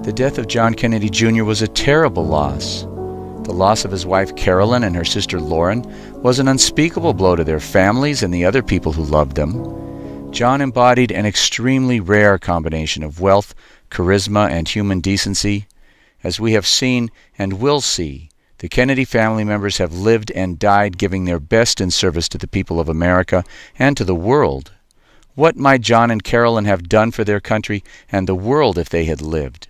The death of John Kennedy Jr. was a terrible loss. The loss of his wife Carolyn and her sister Lauren was an unspeakable blow to their families and the other people who loved them. John embodied an extremely rare combination of wealth, charisma, and human decency. As we have seen and will see, the Kennedy family members have lived and died giving their best in service to the people of America and to the world. What might John and Carolyn have done for their country and the world if they had lived?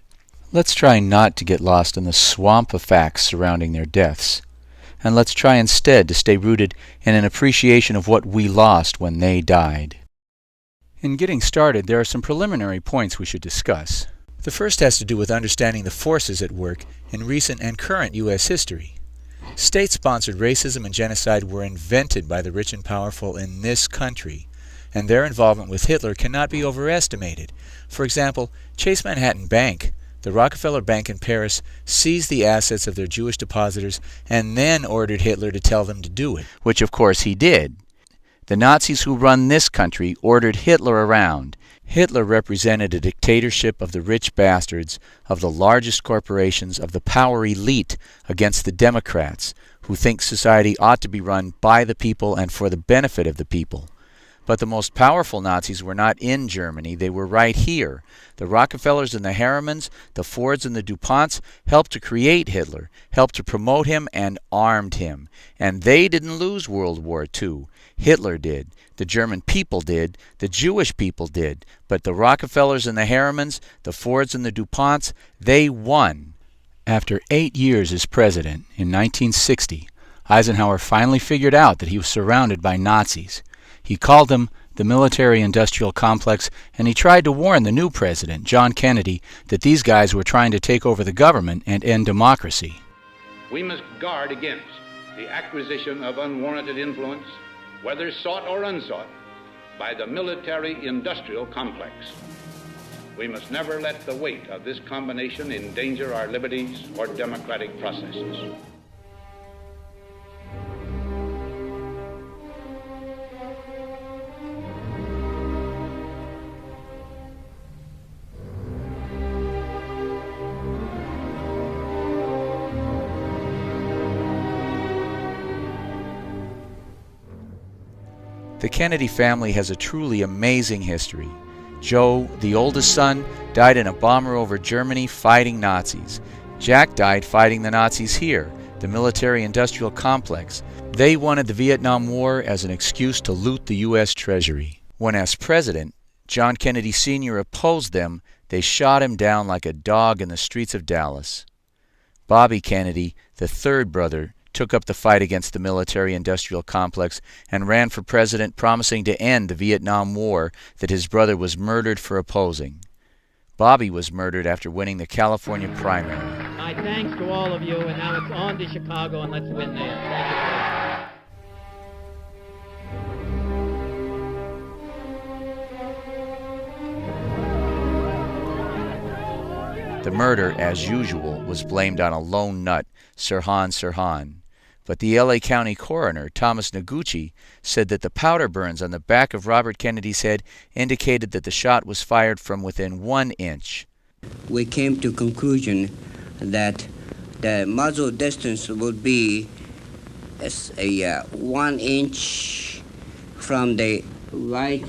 Let's try not to get lost in the swamp of facts surrounding their deaths, and let's try instead to stay rooted in an appreciation of what we lost when they died. In getting started, there are some preliminary points we should discuss. The first has to do with understanding the forces at work in recent and current U.S. history. State-sponsored racism and genocide were invented by the rich and powerful in this country, and their involvement with Hitler cannot be overestimated. For example, Chase Manhattan Bank, the Rockefeller Bank in Paris, seized the assets of their Jewish depositors and then ordered Hitler to tell them to do it, which of course he did. The Nazis who run this country ordered Hitler around. Hitler represented a dictatorship of the rich bastards, of the largest corporations, of the power elite against the Democrats, who think society ought to be run by the people and for the benefit of the people. But the most powerful Nazis were not in Germany, they were right here. The Rockefellers and the Harrimans, the Fords and the DuPonts helped to create Hitler, helped to promote him and armed him. And they didn't lose World War II. Hitler did. The German people did. The Jewish people did. But the Rockefellers and the Harrimans, the Fords and the DuPonts, they won. After 8 years as president, in 1960, Eisenhower finally figured out that he was surrounded by Nazis. He called them the military-industrial complex, and he tried to warn the new president, John Kennedy, that these guys were trying to take over the government and end democracy. We must guard against the acquisition of unwarranted influence, whether sought or unsought, by the military-industrial complex. We must never let the weight of this combination endanger our liberties or democratic processes. The Kennedy family has a truly amazing history. Joe, the oldest son, died in a bomber over Germany fighting Nazis. Jack died fighting the Nazis here, the military-industrial complex. They wanted the Vietnam War as an excuse to loot the U.S. Treasury. When as president, John Kennedy Sr. opposed them, they shot him down like a dog in the streets of Dallas. Bobby Kennedy, the third brother, took up the fight against the military-industrial complex and ran for president, promising to end the Vietnam War that his brother was murdered for opposing. Bobby was murdered after winning the California primary. My thanks to all of you, and now it's on to Chicago, and let's win there. Thank you. The murder, as usual, was blamed on a lone nut, Sirhan Sirhan. But the L.A. County coroner, Thomas Noguchi, said that the powder burns on the back of Robert Kennedy's head indicated that the shot was fired from within 1 inch. We came to conclusion that the muzzle distance would be 1 inch from the right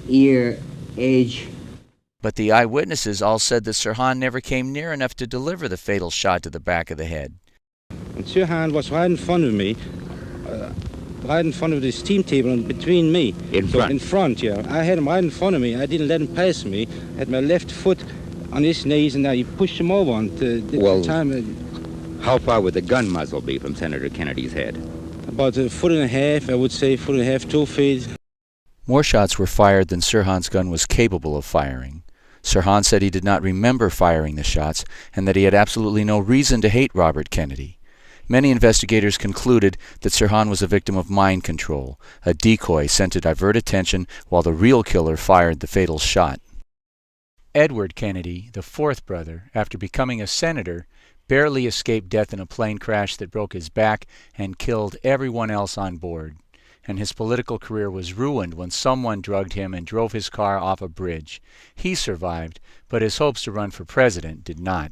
ear edge. But the eyewitnesses all said that Sirhan never came near enough to deliver the fatal shot to the back of the head. And Sirhan was right in front of me, right in front of the steam table and between me. In front? In front, yeah. I had him right in front of me. I didn't let him pass me. I had my left foot on his knees, and he pushed him over. And well, time, how far would the gun muzzle be from Senator Kennedy's head? About 1.5 feet, I would say 1.5 feet, 2 feet. More shots were fired than Sirhan's gun was capable of firing. Sirhan said he did not remember firing the shots and that he had absolutely no reason to hate Robert Kennedy. Many investigators concluded that Sirhan was a victim of mind control, a decoy sent to divert attention while the real killer fired the fatal shot. Edward Kennedy, the fourth brother, after becoming a senator, barely escaped death in a plane crash that broke his back and killed everyone else on board. and his political career was ruined when someone drugged him and drove his car off a bridge. He survived, but his hopes to run for president did not.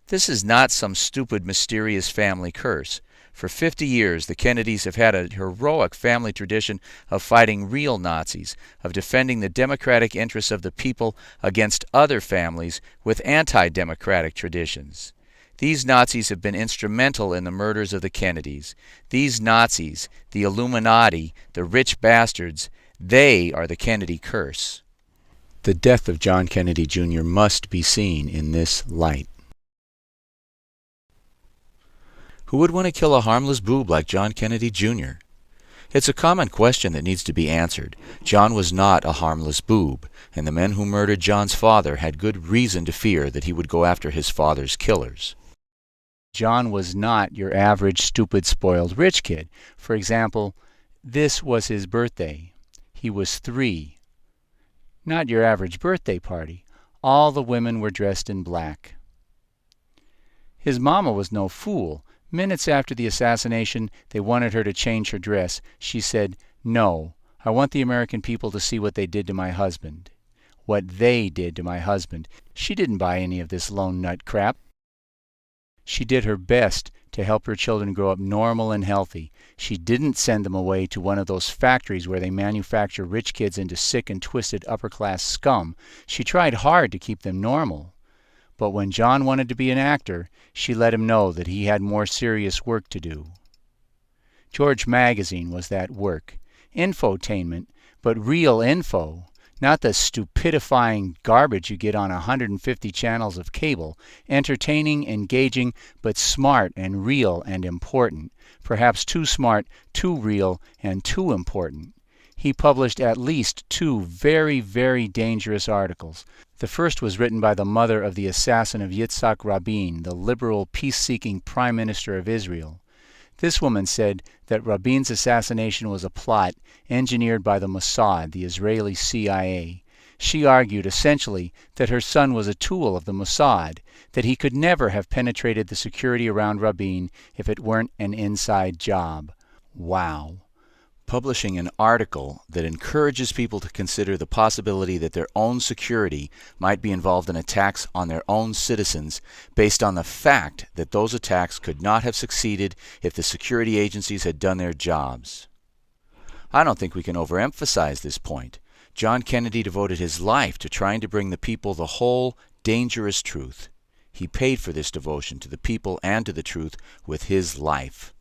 This is not some stupid, mysterious family curse. For 50 years, the Kennedys have had a heroic family tradition of fighting real Nazis, of defending the democratic interests of the people against other families with anti-democratic traditions. These Nazis have been instrumental in the murders of the Kennedys. These Nazis, the Illuminati, the rich bastards, they are the Kennedy curse. The death of John Kennedy Jr. must be seen in this light. Who would want to kill a harmless boob like John Kennedy Jr.? It's a common question that needs to be answered. John was not a harmless boob, and the men who murdered John's father had good reason to fear that he would go after his father's killers. John was not your average stupid, spoiled rich kid. For example, this was his birthday. He was 3. Not your average birthday party. All the women were dressed in black. His mama was no fool. Minutes after the assassination, they wanted her to change her dress. She said, "No, I want the American people to see what they did to my husband." What they did to my husband. She didn't buy any of this lone nut crap. She did her best to help her children grow up normal and healthy. She didn't send them away to one of those factories where they manufacture rich kids into sick and twisted upper-class scum. She tried hard to keep them normal. But when John wanted to be an actor, she let him know that he had more serious work to do. George Magazine was that work. Infotainment, but real info. Not the stupidifying garbage you get on 150 channels of cable. Entertaining, engaging, but smart and real and important. Perhaps too smart, too real, and too important. He published at least 2 very, very dangerous articles. The first was written by the mother of the assassin of Yitzhak Rabin, the liberal, peace-seeking Prime Minister of Israel. This woman said that Rabin's assassination was a plot engineered by the Mossad, the Israeli CIA. She argued essentially that her son was a tool of the Mossad, that he could never have penetrated the security around Rabin if it weren't an inside job. Wow. Publishing an article that encourages people to consider the possibility that their own security might be involved in attacks on their own citizens based on the fact that those attacks could not have succeeded if the security agencies had done their jobs. I don't think we can overemphasize this point. John Kennedy devoted his life to trying to bring the people the whole, dangerous truth. He paid for this devotion to the people and to the truth with his life.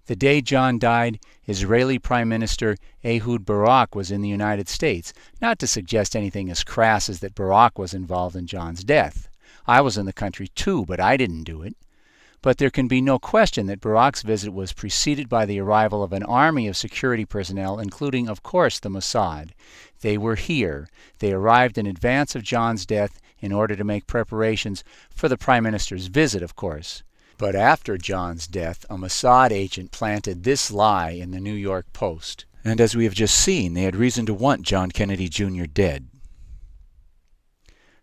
The day John died, Israeli Prime Minister Ehud Barak was in the United States, not to suggest anything as crass as that Barak was involved in John's death. I was in the country too, but I didn't do it. But there can be no question that Barak's visit was preceded by the arrival of an army of security personnel, including, of course, the Mossad. They were here. They arrived in advance of John's death in order to make preparations for the Prime Minister's visit, of course. But after John's death, a Mossad agent planted this lie in the New York Post. And as we have just seen, they had reason to want John Kennedy Jr. dead.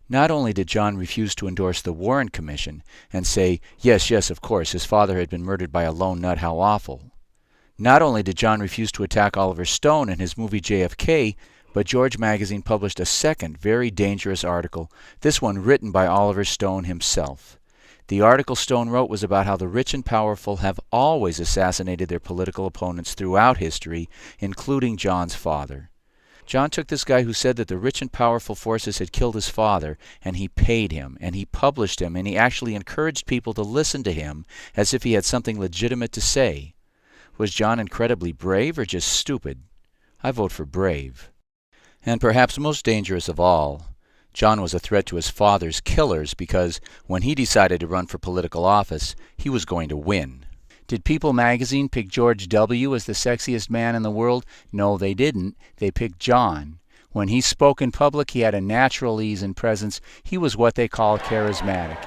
Not only did John refuse to endorse the Warren Commission and say, yes, of course, his father had been murdered by a lone nut, how awful. Not only did John refuse to attack Oliver Stone in his movie JFK, but George Magazine published a second very dangerous article, this one written by Oliver Stone himself. The article Stone wrote was about how the rich and powerful have always assassinated their political opponents throughout history, including John's father. John took this guy who said that the rich and powerful forces had killed his father, and he paid him, and he published him, and he actually encouraged people to listen to him as if he had something legitimate to say. Was John incredibly brave or just stupid? I vote for brave. And perhaps most dangerous of all, John was a threat to his father's killers because when he decided to run for political office, he was going to win. Did People magazine pick George W. as the sexiest man in the world? No, they didn't. They picked John. When he spoke in public, he had a natural ease and presence. He was what they call charismatic.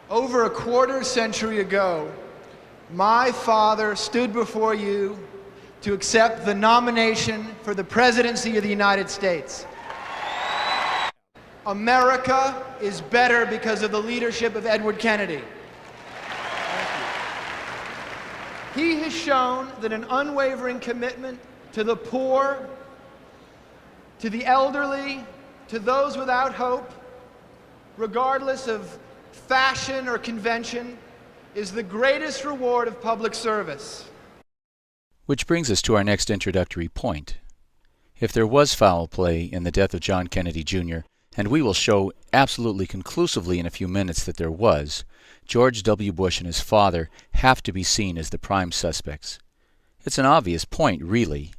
Over a quarter century ago, my father stood before you to accept the nomination for the presidency of the United States. America is better because of the leadership of Edward Kennedy. He has shown that an unwavering commitment to the poor, to the elderly, to those without hope, regardless of fashion or convention, is the greatest reward of public service. Which brings us to our next introductory point. If there was foul play in the death of John Kennedy Jr., and we will show absolutely conclusively in a few minutes that there was, George W. Bush and his father have to be seen as the prime suspects. It's an obvious point, really.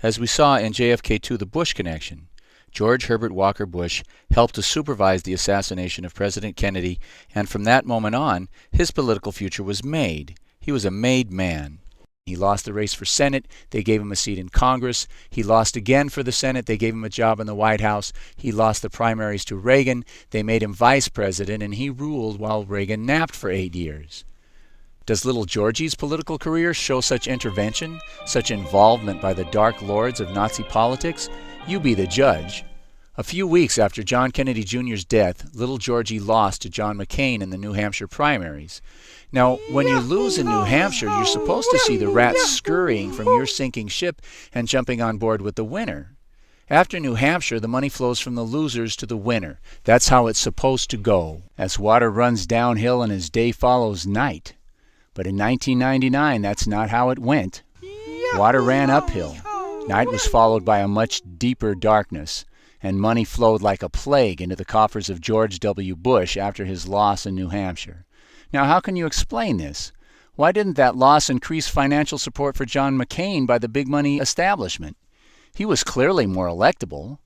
As we saw in JFK II, The Bush Connection, George Herbert Walker Bush helped to supervise the assassination of President Kennedy, and from that moment on, his political future was made. He was a made man. He lost the race for Senate. They gave him a seat in Congress. He lost again for the Senate. They gave him a job in the White House. He lost the primaries to Reagan. They made him vice president, and he ruled while Reagan napped for 8 years. Does little Georgie's political career show such intervention, such involvement by the dark lords of Nazi politics? You be the judge. A few weeks after John Kennedy Jr.'s death, little Georgie lost to John McCain in the New Hampshire primaries. Now, when you lose in New Hampshire, you're supposed to see the rats scurrying from your sinking ship and jumping on board with the winner. After New Hampshire, the money flows from the losers to the winner. That's how it's supposed to go, as water runs downhill and as day follows night. But in 1999, that's not how it went. Water ran uphill. Night was followed by a much deeper darkness, and money flowed like a plague into the coffers of George W. Bush after his loss in New Hampshire. Now, how can you explain this? Why didn't that loss increase financial support for John McCain by the big money establishment? He was clearly more electable.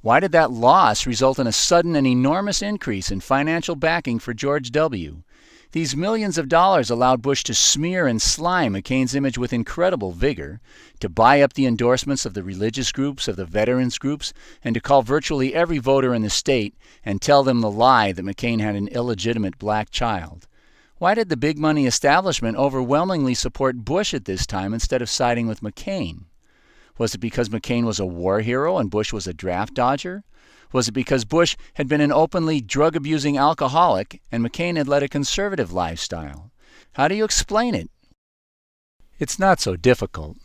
Why did that loss result in a sudden and enormous increase in financial backing for George W.? These millions of dollars allowed Bush to smear and slime McCain's image with incredible vigor, to buy up the endorsements of the religious groups, of the veterans groups, and to call virtually every voter in the state and tell them the lie that McCain had an illegitimate black child. Why did the big money establishment overwhelmingly support Bush at this time instead of siding with McCain? Was it because McCain was a war hero and Bush was a draft dodger? Was it because Bush had been an openly drug-abusing alcoholic and McCain had led a conservative lifestyle? How do you explain it? It's not so difficult.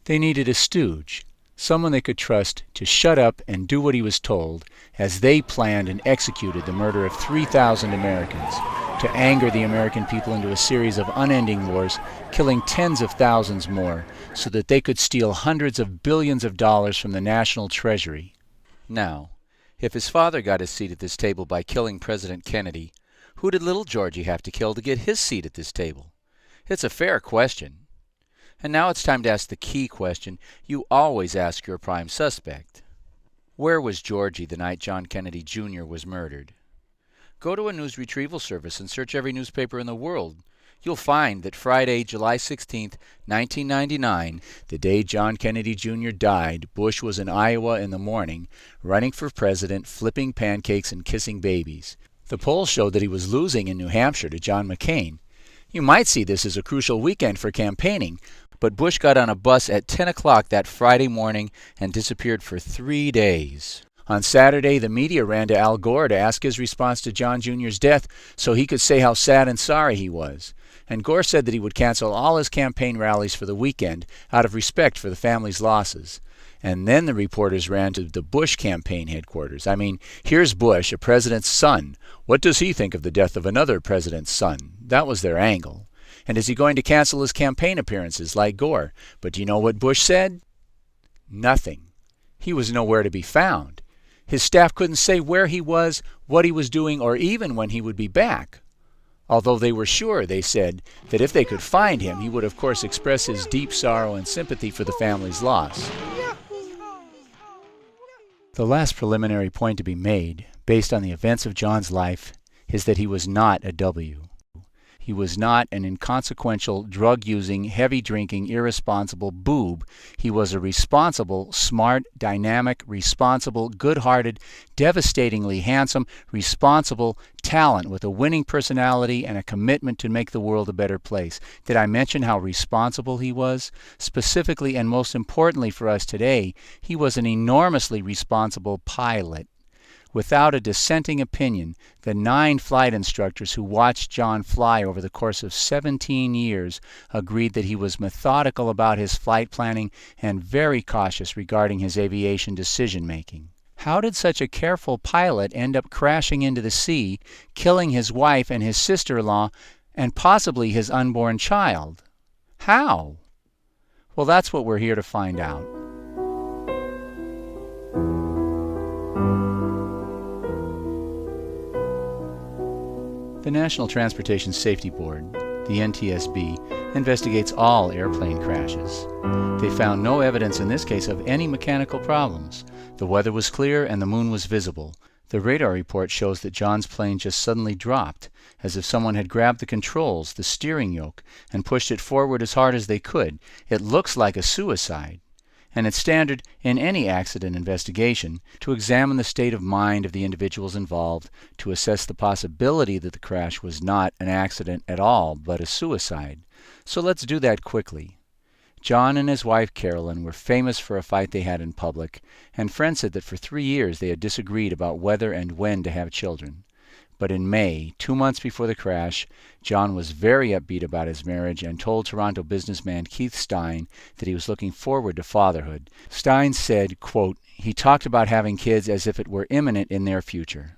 They needed a stooge, someone they could trust to shut up and do what he was told as they planned and executed the murder of 3,000 Americans, to anger the American people into a series of unending wars, killing tens of thousands more, so that they could steal hundreds of billions of dollars from the national treasury. Now, if his father got his seat at this table by killing President Kennedy, who did little Georgie have to kill to get his seat at this table? It's a fair question. And now it's time to ask the key question you always ask your prime suspect. Where was Georgie the night John Kennedy Jr. was murdered? Go to a news retrieval service and search every newspaper in the world. You'll find that Friday, July 16, 1999, the day John Kennedy Jr. died, Bush was in Iowa in the morning, running for president, flipping pancakes and kissing babies. The polls showed that he was losing in New Hampshire to John McCain. You might see this as a crucial weekend for campaigning, but Bush got on a bus at 10 o'clock that Friday morning and disappeared for 3 days. On Saturday, the media ran to Al Gore to ask his response to John Jr.'s death so he could say how sad and sorry he was. And Gore said that he would cancel all his campaign rallies for the weekend out of respect for the family's losses. And then the reporters ran to the Bush campaign headquarters. I mean, here's Bush, a president's son. What does he think of the death of another president's son? That was their angle. And is he going to cancel his campaign appearances like Gore? But do you know what Bush said? Nothing. He was nowhere to be found. His staff couldn't say where he was, what he was doing, or even when he would be back. Although they were sure, they said, that if they could find him, he would of course express his deep sorrow and sympathy for the family's loss. The last preliminary point to be made, based on the events of John's life, is that he was not a W. He was not an inconsequential, drug-using, heavy-drinking, irresponsible boob. He was a responsible, smart, dynamic, responsible, good-hearted, devastatingly handsome, responsible talent with a winning personality and a commitment to make the world a better place. Did I mention how responsible he was? Specifically and most importantly for us today, he was an enormously responsible pilot. Without a dissenting opinion, the 9 flight instructors who watched John fly over the course of 17 years agreed that he was methodical about his flight planning and very cautious regarding his aviation decision-making. How did such a careful pilot end up crashing into the sea, killing his wife and his sister-in-law, and possibly his unborn child? How? Well, that's what we're here to find out. The National Transportation Safety Board, the NTSB, investigates all airplane crashes. They found no evidence in this case of any mechanical problems. The weather was clear and the moon was visible. The radar report shows that John's plane just suddenly dropped, as if someone had grabbed the controls, the steering yoke, and pushed it forward as hard as they could. It looks like a suicide. And it's standard in any accident investigation to examine the state of mind of the individuals involved, to assess the possibility that the crash was not an accident at all, but a suicide. So let's do that quickly. John and his wife Carolyn were famous for a fight they had in public, and friends said that for 3 years they had disagreed about whether and when to have children. But in May, 2 months before the crash, John was very upbeat about his marriage and told Toronto businessman Keith Stein that he was looking forward to fatherhood. Stein said, quote, "He talked about having kids as if it were imminent in their future."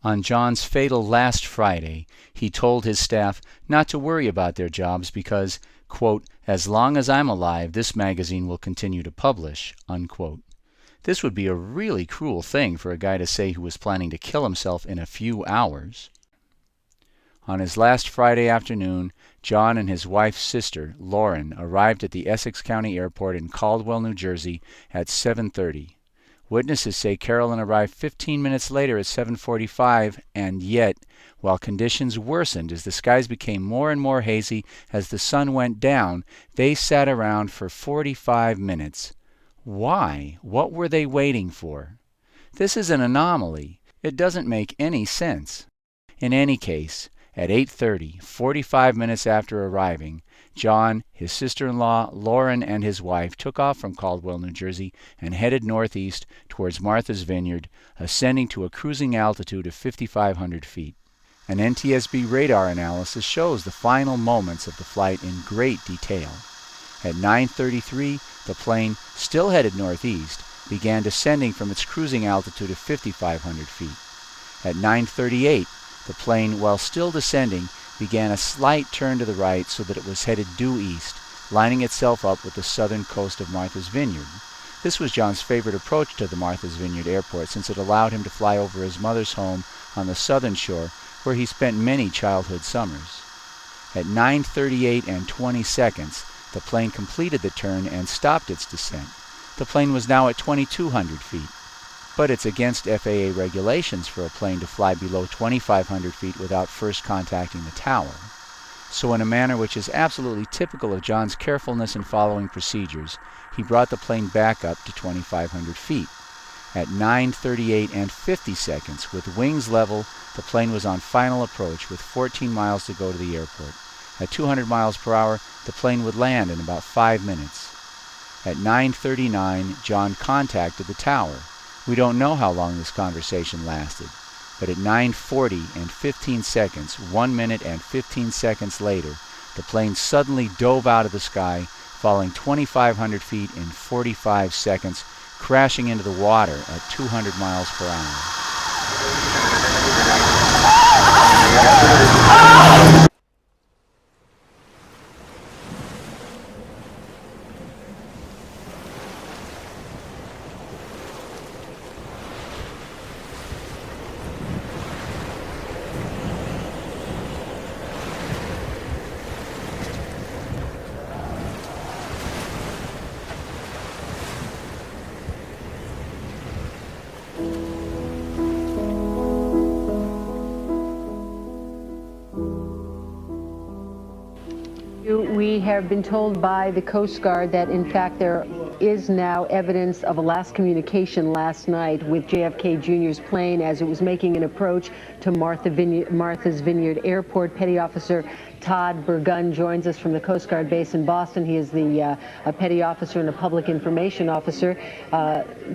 On John's fatal last Friday, he told his staff not to worry about their jobs because, quote, "As long as I'm alive, this magazine will continue to publish," unquote. This would be a really cruel thing for a guy to say who was planning to kill himself in a few hours. On his last Friday afternoon, John and his wife's sister, Lauren, arrived at the Essex County Airport in Caldwell, New Jersey at 7:30. Witnesses say Carolyn arrived 15 minutes later at 7:45, and yet, while conditions worsened as the skies became more and more hazy as the sun went down, they sat around for 45 minutes. Why? What were they waiting for? This is an anomaly. It doesn't make any sense. In any case, at 8:30, 45 minutes after arriving, John, his sister-in-law, Lauren, and his wife took off from Caldwell, New Jersey, and headed northeast towards Martha's Vineyard, ascending to a cruising altitude of 5,500 feet. An NTSB radar analysis shows the final moments of the flight in great detail. At 9:33, the plane, still headed northeast, began descending from its cruising altitude of 5,500 feet. At 9:38, the plane, while still descending, began a slight turn to the right so that it was headed due east, lining itself up with the southern coast of Martha's Vineyard. This was John's favorite approach to the Martha's Vineyard Airport, since it allowed him to fly over his mother's home on the southern shore, where he spent many childhood summers. At 9:38 and 20 seconds, the plane completed the turn and stopped its descent. The plane was now at 2,200 feet. But it's against FAA regulations for a plane to fly below 2,500 feet without first contacting the tower. So in a manner which is absolutely typical of John's carefulness in following procedures, he brought the plane back up to 2,500 feet. At 9:38 and 50 seconds, with wings level, the plane was on final approach with 14 miles to go to the airport. At 200 miles per hour, the plane would land in about 5 minutes. At 9:39, John contacted the tower. We don't know how long this conversation lasted, but at 9:40 and 15 seconds, 1 minute and 15 seconds later, the plane suddenly dove out of the sky, falling 2,500 feet in 45 seconds, crashing into the water at 200 miles per hour. We have been told by the Coast Guard that, in fact, there is now evidence of a last communication last night with JFK Jr.'s plane as it was making an approach to Martha's Vineyard Airport. Petty Officer Todd Burgun joins us from the Coast Guard base in Boston. He is the a petty officer and a public information officer.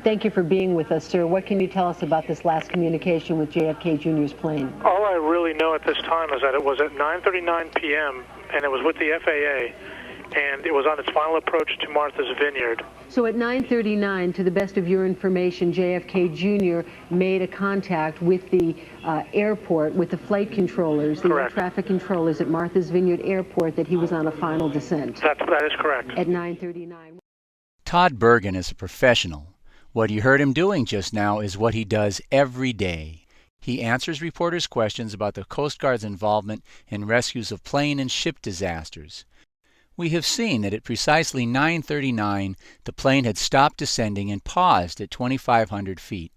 Thank you for being with us, sir. What can you tell us about this last communication with JFK Jr.'s plane? All I really know at this time is that it was at 9:39 p.m. and it was with the FAA, and it was on its final approach to Martha's Vineyard. So at 9:39, to the best of your information, JFK Jr. made a contact with the airport, with the flight controllers, the air traffic controllers at Martha's Vineyard Airport, that he was on a final descent. That is correct. At 9:39. Todd Burgun is a professional. What you heard him doing just now is what he does every day. He answers reporters' questions about the Coast Guard's involvement in rescues of plane and ship disasters. We have seen that at precisely 9:39, the plane had stopped descending and paused at 2,500 feet.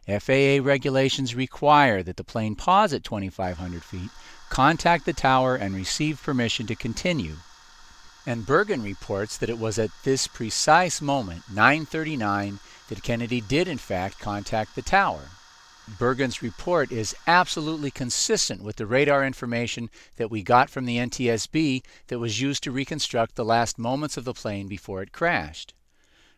FAA regulations require that the plane pause at 2,500 feet, contact the tower, and receive permission to continue. And Burgun reports that it was at this precise moment, 9:39, that Kennedy did in fact contact the tower. Burgun's report is absolutely consistent with the radar information that we got from the NTSB that was used to reconstruct the last moments of the plane before it crashed.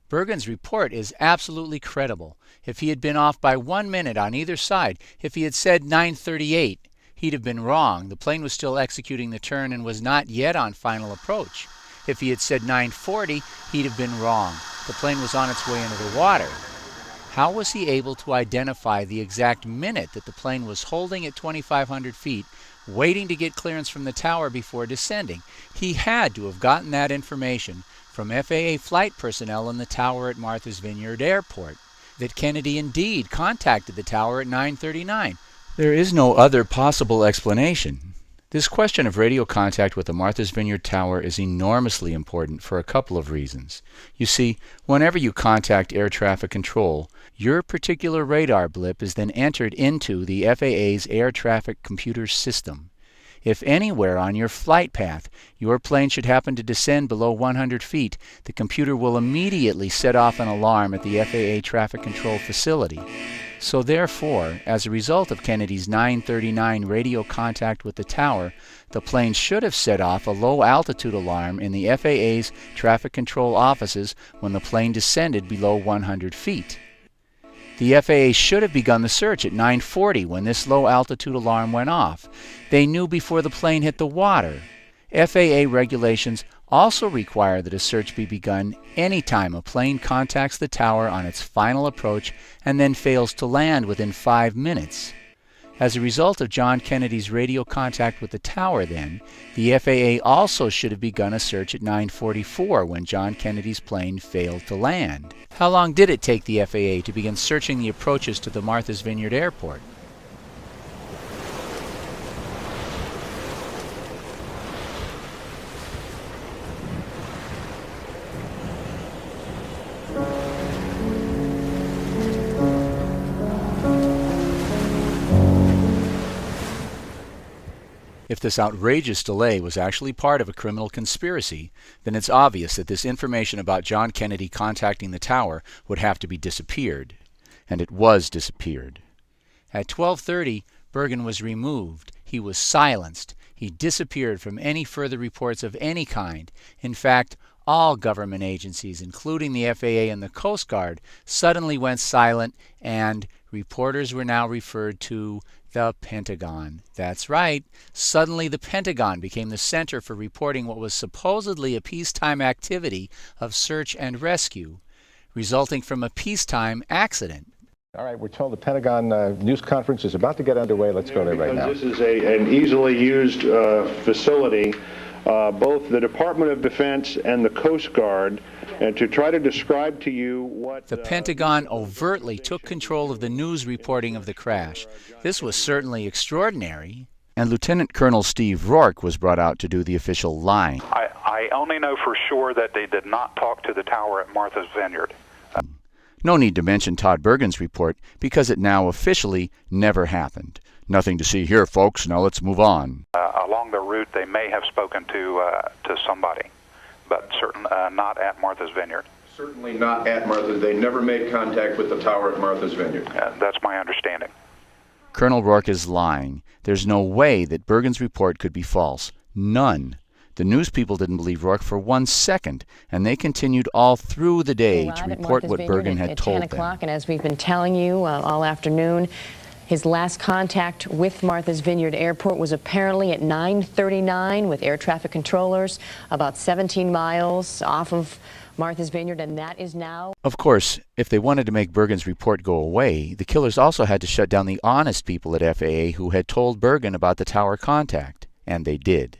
Burgun's report is absolutely credible. If he had been off by 1 minute on either side, if he had said 9:38, he'd have been wrong. The plane was still executing the turn and was not yet on final approach. If he had said 9:40, he'd have been wrong. The plane was on its way into the water. How was he able to identify the exact minute that the plane was holding at 2,500 feet, waiting to get clearance from the tower before descending? He had to have gotten that information from FAA flight personnel in the tower at Martha's Vineyard Airport, that Kennedy indeed contacted the tower at 9:39. There is no other possible explanation. This question of radio contact with the Martha's Vineyard Tower is enormously important for a couple of reasons. You see, whenever you contact air traffic control, your particular radar blip is then entered into the FAA's air traffic computer system. If anywhere on your flight path your plane should happen to descend below 100 feet, the computer will immediately set off an alarm at the FAA traffic control facility. So therefore, as a result of Kennedy's 9:39 radio contact with the tower, the plane should have set off a low-altitude alarm in the FAA's traffic control offices when the plane descended below 100 feet. The FAA should have begun the search at 9:40 when this low-altitude alarm went off. They knew before the plane hit the water. FAA regulations also require that a search be begun any time a plane contacts the tower on its final approach and then fails to land within 5 minutes. As a result of John Kennedy's radio contact with the tower then, the FAA also should have begun a search at 9:44 when John Kennedy's plane failed to land. How long did it take the FAA to begin searching the approaches to the Martha's Vineyard Airport? If this outrageous delay was actually part of a criminal conspiracy, then it's obvious that this information about John Kennedy contacting the tower would have to be disappeared. And it was disappeared. At 12:30, Burgun was removed. He was silenced. He disappeared from any further reports of any kind. In fact, all government agencies, including the FAA and the Coast Guard, suddenly went silent, and reporters were now referred to the Pentagon. That's right. Suddenly the Pentagon became the center for reporting what was supposedly a peacetime activity of search and rescue, resulting from a peacetime accident. All right, we're told the Pentagon news conference is about to get underway. Let's go there right now. This is an easily used facility. Both the Department of Defense and the Coast Guard, and to try to describe to you what... The Pentagon overtly took control of the news reporting of the crash. This was certainly extraordinary. And Lieutenant Colonel Steve Rourke was brought out to do the official line. I only know for sure that they did not talk to the tower at Martha's Vineyard. No need to mention Todd Burgun's report, because it now officially never happened. Nothing to see here, folks. Now let's move on. Along the route, they may have spoken to somebody, but not at Martha's Vineyard. Certainly not at Martha's. They never made contact with the tower at Martha's Vineyard. That's my understanding. Colonel Rourke is lying. There's no way that Bergen's report could be false. None. The news people didn't believe Rourke for 1 second, and they continued all through the day to report what Bergen had told them. At 10 o'clock, and as we've been telling you all afternoon, his last contact with Martha's Vineyard Airport was apparently at 9:39 with air traffic controllers about 17 miles off of Martha's Vineyard, and that is now... Of course, if they wanted to make Bergen's report go away, the killers also had to shut down the honest people at FAA who had told Bergen about the tower contact, and they did.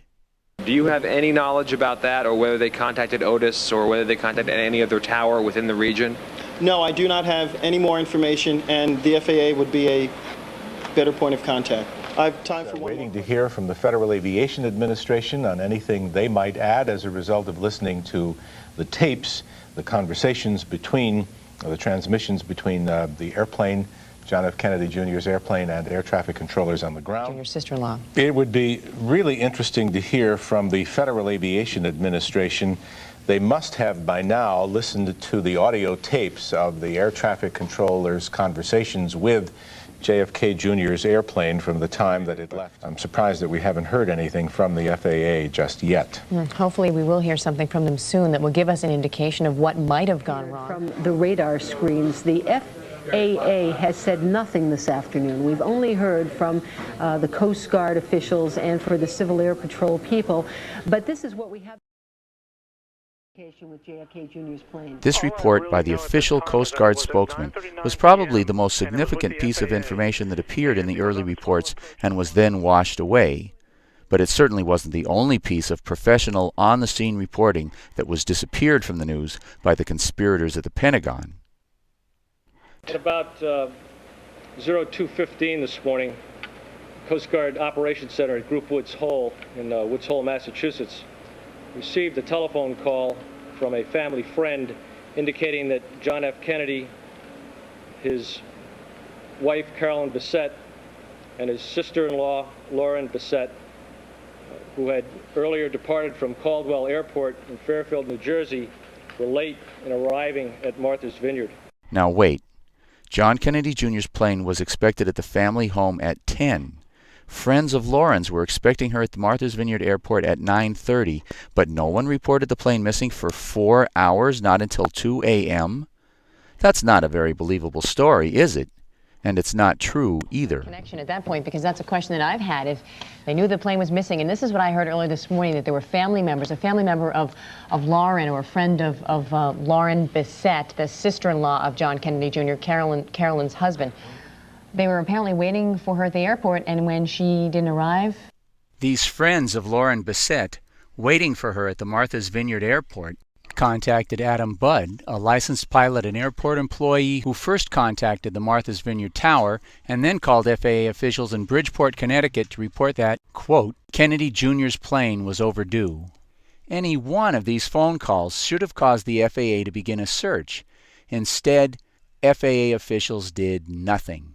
Do you have any knowledge about that, or whether they contacted Otis, or whether they contacted any other tower within the region? No, I do not have any more information, and the FAA would be a better point of contact. I have time for one waiting to hear from the Federal Aviation Administration on anything they might add as a result of listening to the tapes, the conversations between, the transmissions between the airplane, John F. Kennedy Jr.'s airplane, and air traffic controllers on the ground. Your sister-in-law. It would be really interesting to hear from the Federal Aviation Administration. They must have by now listened to the audio tapes of the air traffic controllers' conversations with JFK Jr.'s airplane from the time that it left. I'm surprised that we haven't heard anything from the FAA just yet. Hopefully we will hear something from them soon that will give us an indication of what might have gone wrong. From the radar screens, the FAA has said nothing this afternoon. We've only heard from the Coast Guard officials and for the Civil Air Patrol people, but this is what we have. With JFK Jr.'s plane. This report by the official Coast Guard spokesman was probably the most significant piece of information that appeared in the early reports and was then washed away. But it certainly wasn't the only piece of professional on-the-scene reporting that was disappeared from the news by the conspirators at the Pentagon. At about 02:15 this morning, Coast Guard Operations Center at Group Woods Hole in Woods Hole, Massachusetts, received a telephone call from a family friend indicating that John F. Kennedy, his wife Carolyn Bissett, and his sister-in-law Lauren Bissett, who had earlier departed from Caldwell Airport in Fairfield, New Jersey, were late in arriving at Martha's Vineyard. Now wait. John Kennedy Jr.'s plane was expected at the family home at 10. Friends of Lauren's were expecting her at the Martha's Vineyard Airport at 9:30, but no one reported the plane missing for 4 hours, not until 2 a.m.? That's not a very believable story, is it? And it's not true either. Connection at that point, because that's a question that I've had. If they knew the plane was missing, and this is what I heard earlier this morning, that there were family members, a family member of Lauren, or a friend of Lauren Bissett, the sister-in-law of John Kennedy Jr., Carolyn's husband. They were apparently waiting for her at the airport, and when she didn't arrive... These friends of Lauren Bissett, waiting for her at the Martha's Vineyard Airport, contacted Adam Budd, a licensed pilot and airport employee who first contacted the Martha's Vineyard Tower and then called FAA officials in Bridgeport, Connecticut to report that, quote, Kennedy Jr.'s plane was overdue. Any one of these phone calls should have caused the FAA to begin a search. Instead, FAA officials did nothing.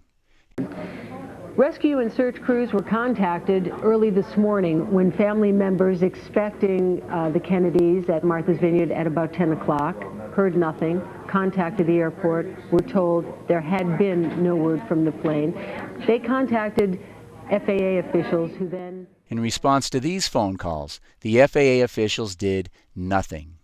Rescue and search crews were contacted early this morning when family members expecting the Kennedys at Martha's Vineyard at about 10 o'clock heard nothing, contacted the airport, were told there had been no word from the plane. They contacted FAA officials who then... In response to these phone calls, the FAA officials did nothing.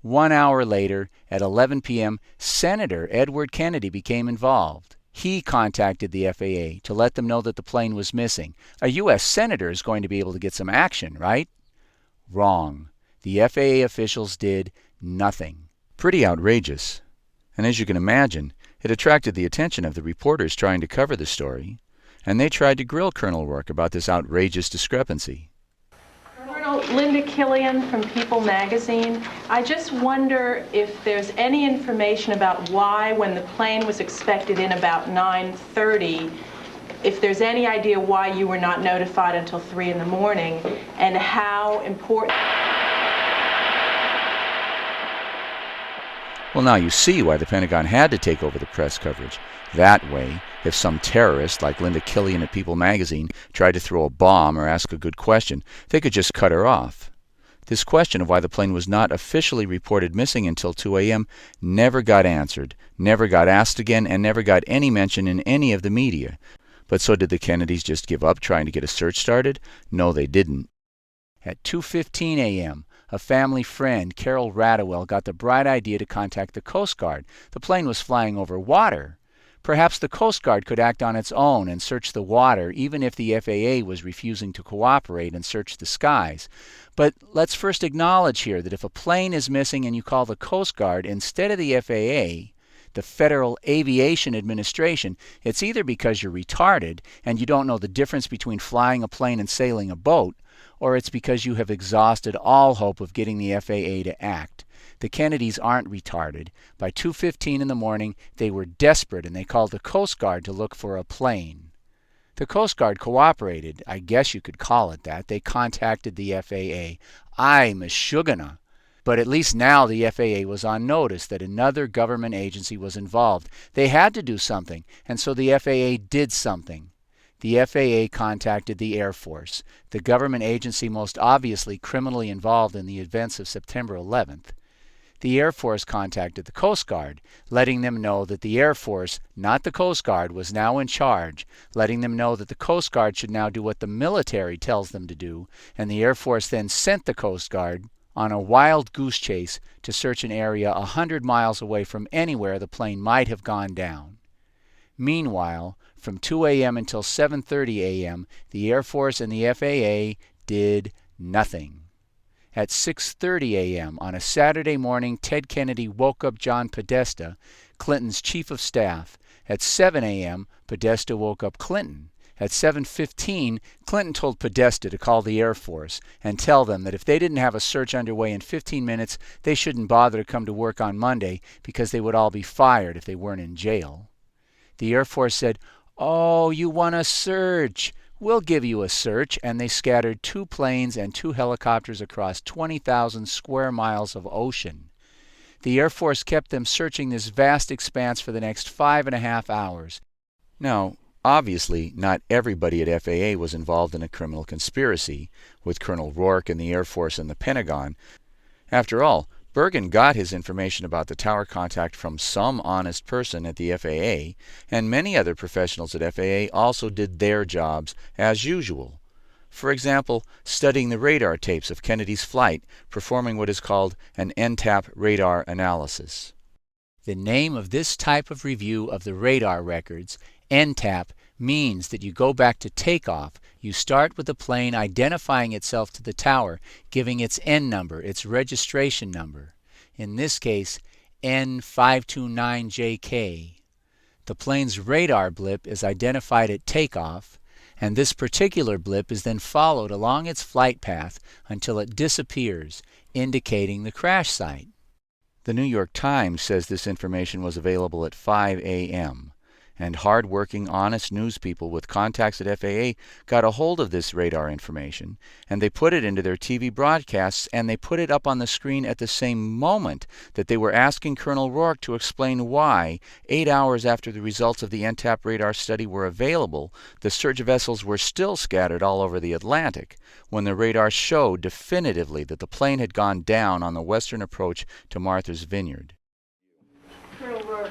1 hour later, at 11 p.m., Senator Edward Kennedy became involved. He contacted the FAA to let them know that the plane was missing. A U.S. senator is going to be able to get some action, right? Wrong. The FAA officials did nothing. Pretty outrageous. And as you can imagine, it attracted the attention of the reporters trying to cover the story, and they tried to grill Colonel Rourke about this outrageous discrepancy. Linda Killian from People magazine. I just wonder if there's any information about why, when the plane was expected in about 9:30, if there's any idea why you were not notified until 3 in the morning, and how important... Well, now you see why the Pentagon had to take over the press coverage. That way, if some terrorist like Linda Killian at People magazine tried to throw a bomb or ask a good question, they could just cut her off. This question of why the plane was not officially reported missing until 2 a.m. never got answered, never got asked again, and never got any mention in any of the media. But so did the Kennedys just give up trying to get a search started? No, they didn't. At 2:15 a.m., a family friend, Carol Radowell, got the bright idea to contact the Coast Guard. The plane was flying over water. Perhaps the Coast Guard could act on its own and search the water, even if the FAA was refusing to cooperate and search the skies. But let's first acknowledge here that if a plane is missing and you call the Coast Guard instead of the FAA, the Federal Aviation Administration, it's either because you're retarded and you don't know the difference between flying a plane and sailing a boat, or it's because you have exhausted all hope of getting the FAA to act. The Kennedys aren't retarded. By 2:15 in the morning, they were desperate and they called the Coast Guard to look for a plane. The Coast Guard cooperated, I guess you could call it that. They contacted the FAA. Ay, Meshuggah. But at least now the FAA was on notice that another government agency was involved. They had to do something, and so the FAA did something. The FAA contacted the Air Force, the government agency most obviously criminally involved in the events of September 11th. The Air Force contacted the Coast Guard, letting them know that the Air Force, not the Coast Guard, was now in charge, letting them know that the Coast Guard should now do what the military tells them to do, and the Air Force then sent the Coast Guard on a wild goose chase to search an area 100 miles away from anywhere the plane might have gone down. Meanwhile, from 2 a.m. until 7:30 a.m., the Air Force and the FAA did nothing. At 6:30 a.m. on a Saturday morning, Ted Kennedy woke up John Podesta, Clinton's chief of staff. At 7 a.m., Podesta woke up Clinton. At 7:15, Clinton told Podesta to call the Air Force and tell them that if they didn't have a search underway in 15 minutes, they shouldn't bother to come to work on Monday because they would all be fired if they weren't in jail. The Air Force said, "Oh, you want a search? We'll give you a search," and they scattered 2 planes and 2 helicopters across 20,000 square miles of ocean. The Air Force kept them searching this vast expanse for the next 5.5 hours. Now, obviously, not everybody at FAA was involved in a criminal conspiracy, with Colonel Rourke and the Air Force and the Pentagon. After all, Bergen got his information about the tower contact from some honest person at the FAA, and many other professionals at FAA also did their jobs as usual. For example, studying the radar tapes of Kennedy's flight, performing what is called an NTAP radar analysis. The name of this type of review of the radar records, NTAP, means that you go back to takeoff. You start with the plane identifying itself to the tower, giving its N number, its registration number. In this case, N529JK. The plane's radar blip is identified at takeoff, and this particular blip is then followed along its flight path until it disappears, indicating the crash site. The New York Times says this information was available at 5 a.m. and hard-working, honest news people with contacts at FAA got a hold of this radar information, and they put it into their TV broadcasts, and they put it up on the screen at the same moment that they were asking Colonel Rourke to explain why, 8 hours after the results of the NTAP radar study were available, the search vessels were still scattered all over the Atlantic, when the radar showed definitively that the plane had gone down on the western approach to Martha's Vineyard. Colonel Rourke,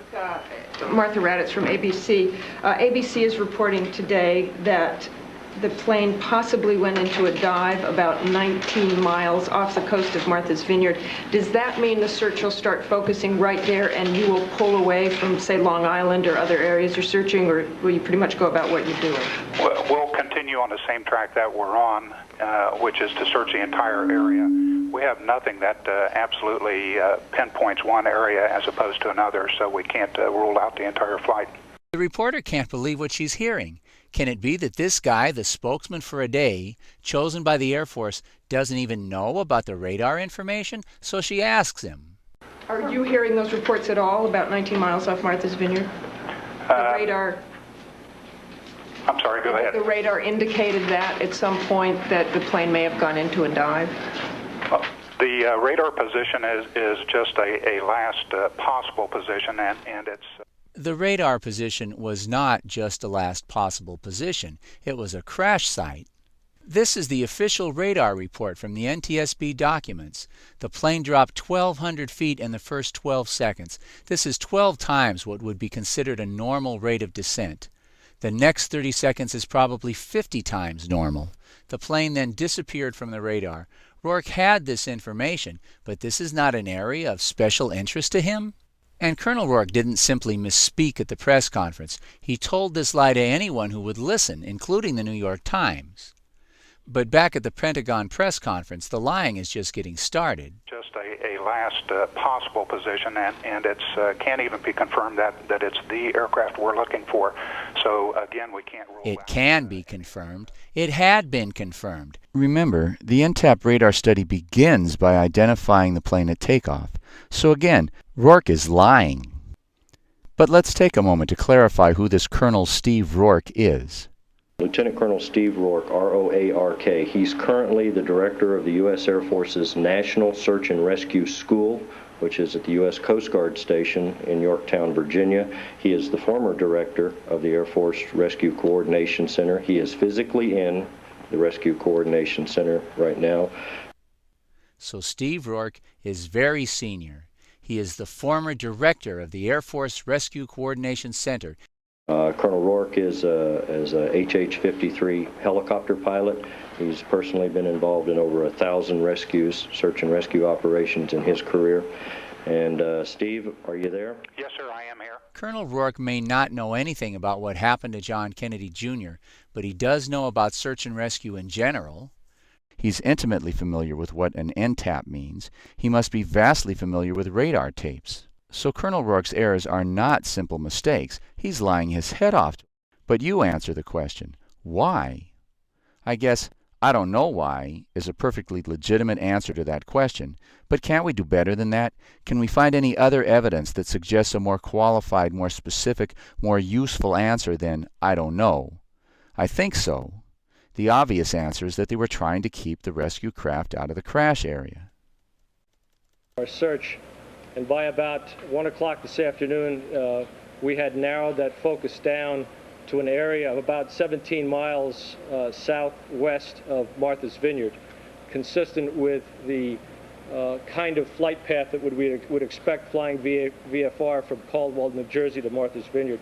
Martha Raddatz from ABC. ABC is reporting today that the plane possibly went into a dive about 19 miles off the coast of Martha's Vineyard. Does that mean the search will start focusing right there and you will pull away from, say, Long Island or other areas you're searching, or will you pretty much go about what you're doing? We'll continue on the same track that we're on, which is to search the entire area. We have nothing that absolutely pinpoints one area as opposed to another, so we can't rule out the entire flight. The reporter can't believe what she's hearing. Can it be that this guy, the spokesman for a day, chosen by the Air Force, doesn't even know about the radar information? So she asks him. Are you hearing those reports at all about 19 miles off Martha's Vineyard? The radar... I'm sorry, go ahead. The radar indicated that at some point that the plane may have gone into a dive? The radar position is just a last possible position, and it's... The radar position was not just a last possible position. It was a crash site. This is the official radar report from the NTSB documents. The plane dropped 1,200 feet in the first 12 seconds. This is 12 times what would be considered a normal rate of descent. The next 30 seconds is probably 50 times normal. The plane then disappeared from the radar. Rourke had this information, but this is not an area of special interest to him. And Colonel Rourke didn't simply misspeak at the press conference. He told this lie to anyone who would listen, including the New York Times. But back at the Pentagon press conference, the lying is just getting started. Just a last possible position, and it can't even be confirmed that it's the aircraft we're looking for. So, again, we can't rule It can be confirmed. It had been confirmed. Remember, the NTAP radar study begins by identifying the plane at takeoff. So again, Rourke is lying. But let's take a moment to clarify who this Colonel Steve Rourke is. Lieutenant Colonel Steve Rourke, R-O-A-R-K. He's currently the director of the U.S. Air Force's National Search and Rescue School, which is at the U.S. Coast Guard Station in Yorktown, Virginia. He is the former director of the Air Force Rescue Coordination Center. He is physically in the Rescue Coordination Center right now. So Steve Rourke is very senior. He is the former director of the Air Force Rescue Coordination Center. Colonel Rourke is a HH-53 helicopter pilot. He's personally been involved in over 1,000 rescues, search and rescue operations in his career. And Steve, are you there? Yes, sir, I am here. Colonel Rourke may not know anything about what happened to John Kennedy Jr., but he does know about search and rescue in general. He's intimately familiar with what an NTAP means. He must be vastly familiar with radar tapes. So Colonel Rourke's errors are not simple mistakes. He's lying his head off. But you answer the question, why? I guess "I don't know why" is a perfectly legitimate answer to that question. But can't we do better than that? Can we find any other evidence that suggests a more qualified, more specific, more useful answer than "I don't know"? I think so. The obvious answer is that they were trying to keep the rescue craft out of the crash area. Our search, and by about 1 o'clock this afternoon, we had narrowed that focus down to an area of about 17 miles southwest of Martha's Vineyard, consistent with the kind of flight path that we would expect flying VFR from Caldwell, New Jersey to Martha's Vineyard.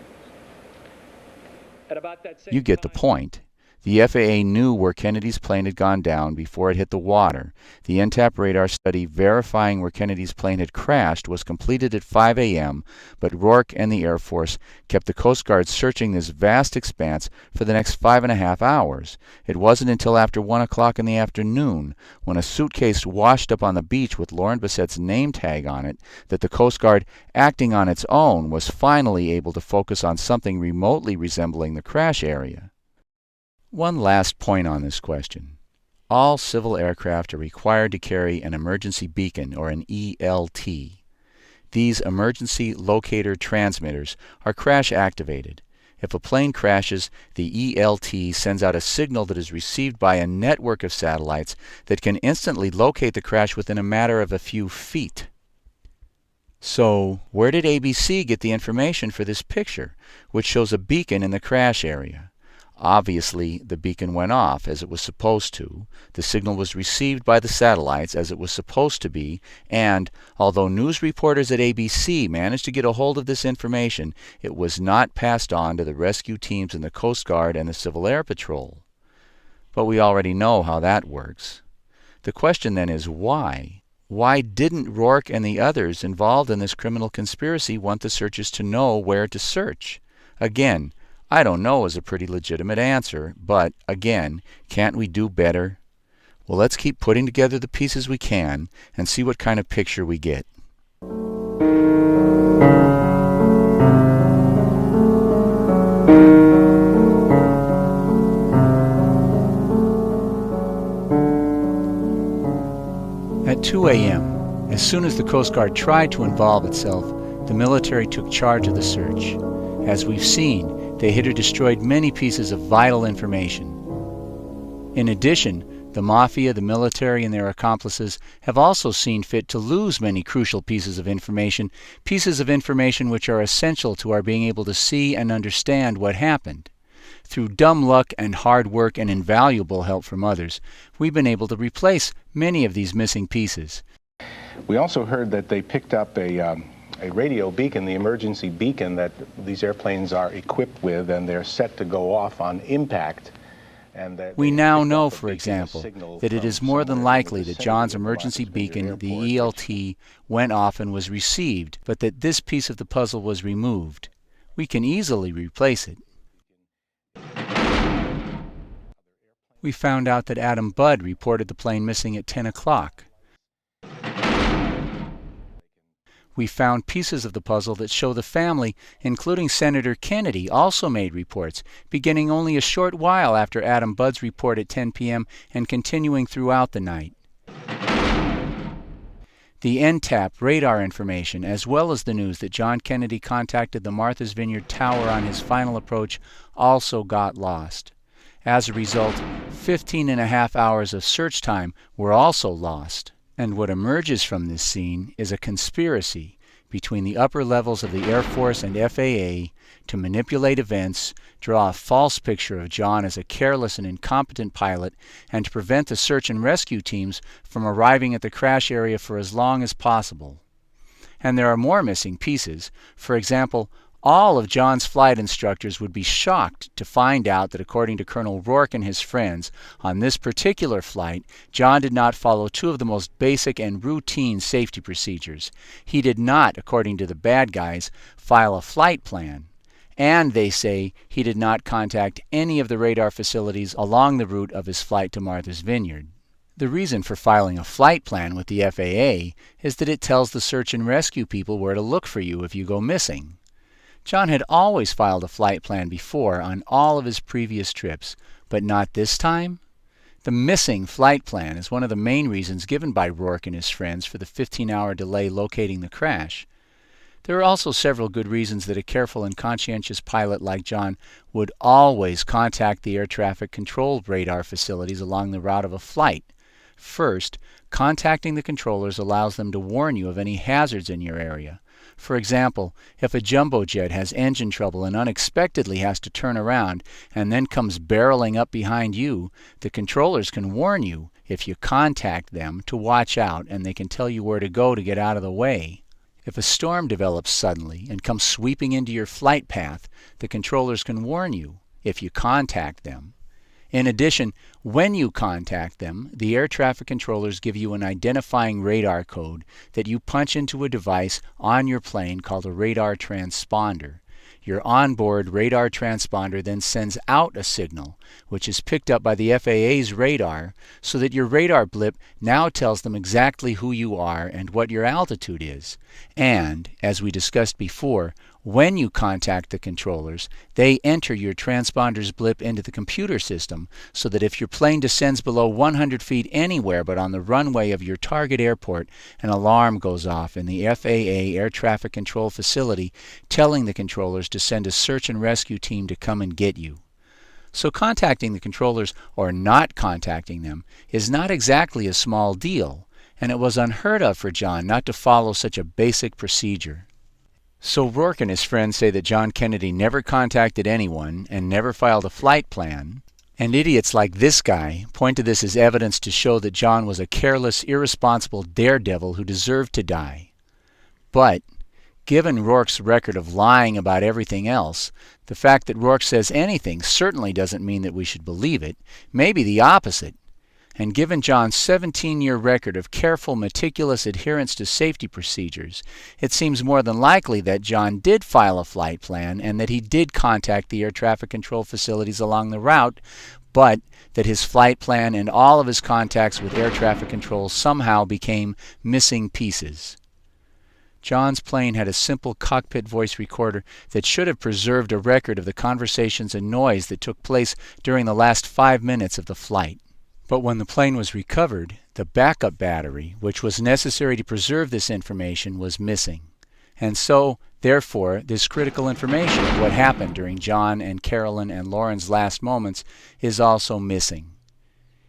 At about that same You get the point. The FAA knew where Kennedy's plane had gone down before it hit the water. The NTAP radar study verifying where Kennedy's plane had crashed was completed at 5 a.m., but Rourke and the Air Force kept the Coast Guard searching this vast expanse for the next 5.5 hours. It wasn't until after 1 o'clock in the afternoon, when a suitcase washed up on the beach with Lauren Bissett's name tag on it, that the Coast Guard, acting on its own, was finally able to focus on something remotely resembling the crash area. One last point on this question. All civil aircraft are required to carry an emergency beacon, or an ELT. These emergency locator transmitters are crash activated. If a plane crashes, the ELT sends out a signal that is received by a network of satellites that can instantly locate the crash within a matter of a few feet. So, where did ABC get the information for this picture, which shows a beacon in the crash area? Obviously, the beacon went off as it was supposed to, the signal was received by the satellites as it was supposed to be, and, although news reporters at ABC managed to get a hold of this information, it was not passed on to the rescue teams in the Coast Guard and the Civil Air Patrol. But we already know how that works. The question then is why? Why didn't Rourke and the others involved in this criminal conspiracy want the searchers to know where to search? Again, "I don't know" is a pretty legitimate answer, but, again, can't we do better? Well, let's keep putting together the pieces we can and see what kind of picture we get. At 2 a.m., as soon as the Coast Guard tried to involve itself, the military took charge of the search. As we've seen, they hit or destroyed many pieces of vital information. In addition, the Mafia, the military, and their accomplices have also seen fit to lose many crucial pieces of information which are essential to our being able to see and understand what happened. Through dumb luck and hard work and invaluable help from others, we've been able to replace many of these missing pieces. We also heard that they picked up a radio beacon, the emergency beacon that these airplanes are equipped with, and they're set to go off on impact. We now know, for example, that it is more than likely that John's emergency beacon, the ELT, went off and was received, but that this piece of the puzzle was removed. We can easily replace it. We found out that Adam Budd reported the plane missing at 10 o'clock. We found pieces of the puzzle that show the family, including Senator Kennedy, also made reports, beginning only a short while after Adam Budd's report at 10 p.m. and continuing throughout the night. The NTAP radar information, as well as the news that John Kennedy contacted the Martha's Vineyard Tower on his final approach, also got lost. As a result, 15.5 hours of search time were also lost. And what emerges from this scene is a conspiracy between the upper levels of the Air Force and FAA to manipulate events, draw a false picture of John as a careless and incompetent pilot, and to prevent the search and rescue teams from arriving at the crash area for as long as possible. And there are more missing pieces. For example, all of John's flight instructors would be shocked to find out that, according to Colonel Rourke and his friends, on this particular flight, John did not follow two of the most basic and routine safety procedures. He did not, according to the bad guys, file a flight plan. And they say he did not contact any of the radar facilities along the route of his flight to Martha's Vineyard. The reason for filing a flight plan with the FAA is that it tells the search and rescue people where to look for you if you go missing. John had always filed a flight plan before on all of his previous trips, but not this time? The missing flight plan is one of the main reasons given by Rourke and his friends for the 15-hour delay locating the crash. There are also several good reasons that a careful and conscientious pilot like John would always contact the air traffic control radar facilities along the route of a flight. First, contacting the controllers allows them to warn you of any hazards in your area. For example, if a jumbo jet has engine trouble and unexpectedly has to turn around and then comes barreling up behind you, the controllers can warn you, if you contact them, to watch out, and they can tell you where to go to get out of the way. If a storm develops suddenly and comes sweeping into your flight path, the controllers can warn you, if you contact them. In addition, when you contact them, the air traffic controllers give you an identifying radar code that you punch into a device on your plane called a radar transponder. Your onboard radar transponder then sends out a signal, which is picked up by the FAA's radar, so that your radar blip now tells them exactly who you are and what your altitude is. And, as we discussed before, when you contact the controllers, they enter your transponder's blip into the computer system, so that if your plane descends below 100 feet anywhere but on the runway of your target airport, an alarm goes off in the FAA air traffic control facility telling the controllers to send a search and rescue team to come and get you. So contacting the controllers or not contacting them is not exactly a small deal, and it was unheard of for John not to follow such a basic procedure. So Rourke and his friends say that John Kennedy never contacted anyone and never filed a flight plan, and idiots like this guy point to this as evidence to show that John was a careless, irresponsible daredevil who deserved to die. But, given Rourke's record of lying about everything else, the fact that Rourke says anything certainly doesn't mean that we should believe it, maybe the opposite. And given John's 17-year record of careful, meticulous adherence to safety procedures, it seems more than likely that John did file a flight plan and that he did contact the air traffic control facilities along the route, but that his flight plan and all of his contacts with air traffic control somehow became missing pieces. John's plane had a simple cockpit voice recorder that should have preserved a record of the conversations and noise that took place during the last 5 minutes of the flight. But when the plane was recovered, the backup battery, which was necessary to preserve this information, was missing. And so, therefore, this critical information of what happened during John and Carolyn and Lauren's last moments is also missing.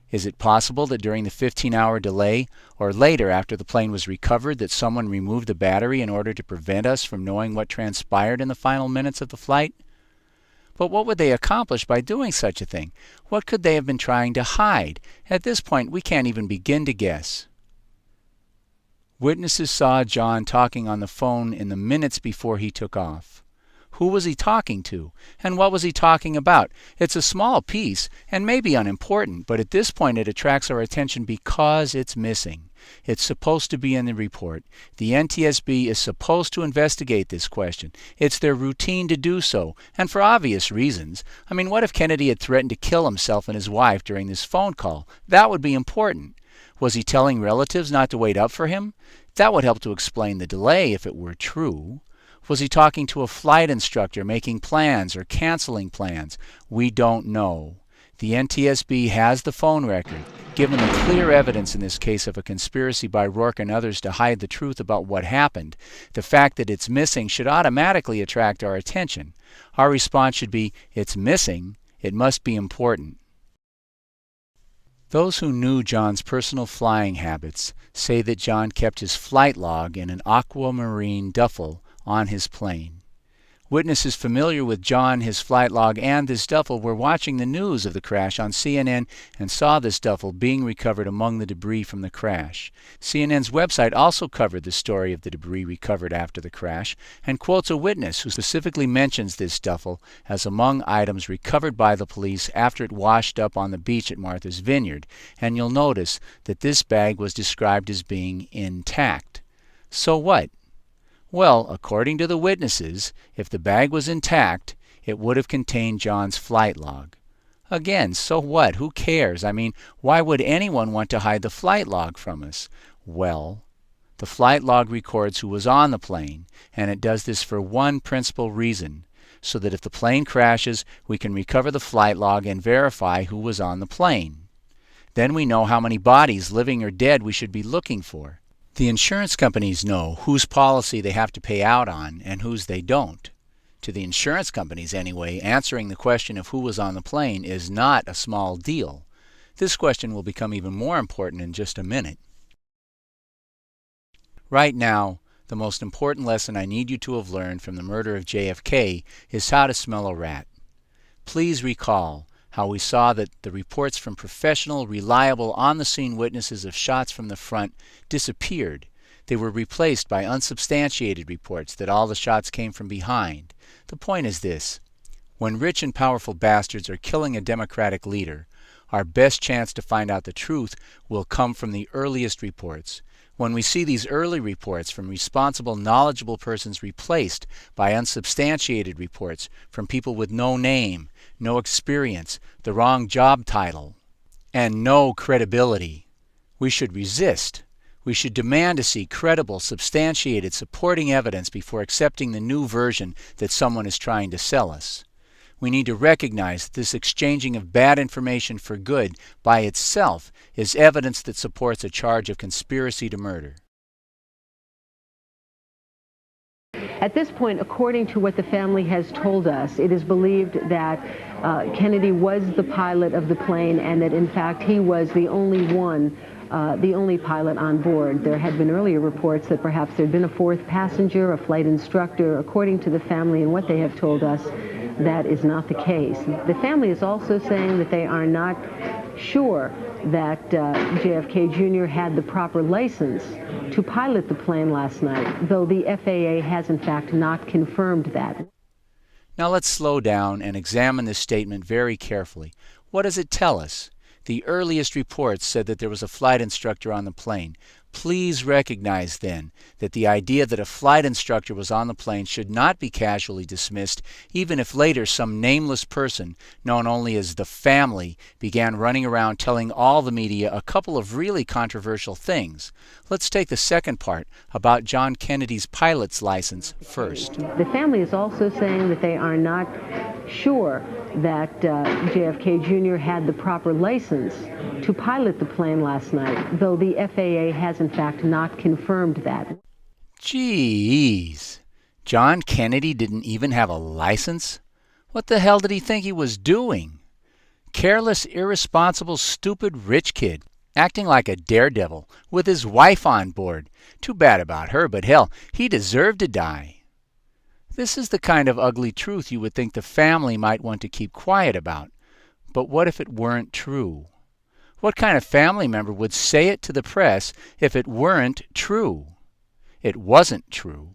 Is it possible that during the 15-hour delay, or later after the plane was recovered, that someone removed the battery in order to prevent us from knowing what transpired in the final minutes of the flight? But what would they accomplish by doing such a thing? What could they have been trying to hide? At this point, we can't even begin to guess. Witnesses saw John talking on the phone in the minutes before he took off. Who was he talking to? And what was he talking about? It's a small piece, and maybe unimportant, but at this point it attracts our attention because it's missing. It's supposed to be in the report. The NTSB is supposed to investigate this question. It's their routine to do so, and for obvious reasons. I mean, what if Kennedy had threatened to kill himself and his wife during this phone call? That would be important. Was he telling relatives not to wait up for him? That would help to explain the delay if it were true. Was he talking to a flight instructor, making plans or canceling plans? We don't know. The NTSB has the phone record. Given the clear evidence in this case of a conspiracy by Rourke and others to hide the truth about what happened, the fact that it's missing should automatically attract our attention. Our response should be, it's missing, it must be important. Those who knew John's personal flying habits say that John kept his flight log in an aquamarine duffel on his plane. Witnesses familiar with John, his flight log, and this duffel were watching the news of the crash on CNN and saw this duffel being recovered among the debris from the crash. CNN's website also covered the story of the debris recovered after the crash and quotes a witness who specifically mentions this duffel as among items recovered by the police after it washed up on the beach at Martha's Vineyard, and you'll notice that this bag was described as being intact. So what? Well, according to the witnesses, if the bag was intact, it would have contained John's flight log. Again, so what? Who cares? I mean, why would anyone want to hide the flight log from us? Well, the flight log records who was on the plane, and it does this for one principal reason, so that if the plane crashes, we can recover the flight log and verify who was on the plane. Then we know how many bodies, living or dead, we should be looking for. The insurance companies know whose policy they have to pay out on and whose they don't. To the insurance companies, anyway, answering the question of who was on the plane is not a small deal. This question will become even more important in just a minute. Right now, the most important lesson I need you to have learned from the murder of JFK is how to smell a rat. Please recall how we saw that the reports from professional, reliable, on-the-scene witnesses of shots from the front disappeared. They were replaced by unsubstantiated reports that all the shots came from behind. The point is this: when rich and powerful bastards are killing a Democratic leader, our best chance to find out the truth will come from the earliest reports. When we see these early reports from responsible, knowledgeable persons replaced by unsubstantiated reports from people with no name, no experience, the wrong job title, and no credibility, we should resist. We should demand to see credible, substantiated, supporting evidence before accepting the new version that someone is trying to sell us. We need to recognize that this exchanging of bad information for good by itself is evidence that supports a charge of conspiracy to murder. At this point, according to what the family has told us, it is believed that Kennedy was the pilot of the plane and that, in fact, he was the only pilot on board. There had been earlier reports that perhaps there had been a fourth passenger, a flight instructor. According to the family and what they have told us, that is not the case. The family is also saying that they are not sure that JFK Jr. had the proper license to pilot the plane last night, though the FAA has in fact not confirmed that. Now let's slow down and examine this statement very carefully. What does it tell us? The earliest reports said that there was a flight instructor on the plane. Please recognize then that the idea that a flight instructor was on the plane should not be casually dismissed, even if later some nameless person, known only as the family, began running around telling all the media a couple of really controversial things. Let's take the second part about John Kennedy's pilot's license first. The family is also saying that they are not sure that JFK Jr. had the proper license to pilot the plane last night, though the FAA has in fact not confirmed that. Jeez, John Kennedy didn't even have a license? What the hell did he think he was doing? Careless, irresponsible, stupid rich kid, acting like a daredevil with his wife on board. Too bad about her, but hell, he deserved to die. This is the kind of ugly truth you would think the family might want to keep quiet about. But what if it weren't true? What kind of family member would say it to the press if it weren't true? It wasn't true.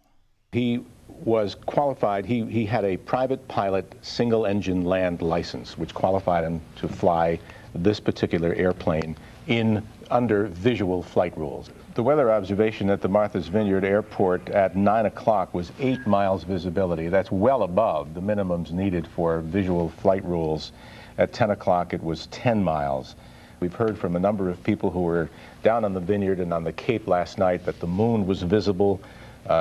He was qualified. He had a private pilot single-engine land license, which qualified him to fly this particular airplane under visual flight rules. The weather observation at the Martha's Vineyard Airport at 9 o'clock was 8 miles visibility. That's well above the minimums needed for visual flight rules. At 10 o'clock, it was 10 miles. We've heard from a number of people who were down on the Vineyard and on the Cape last night that the moon was visible.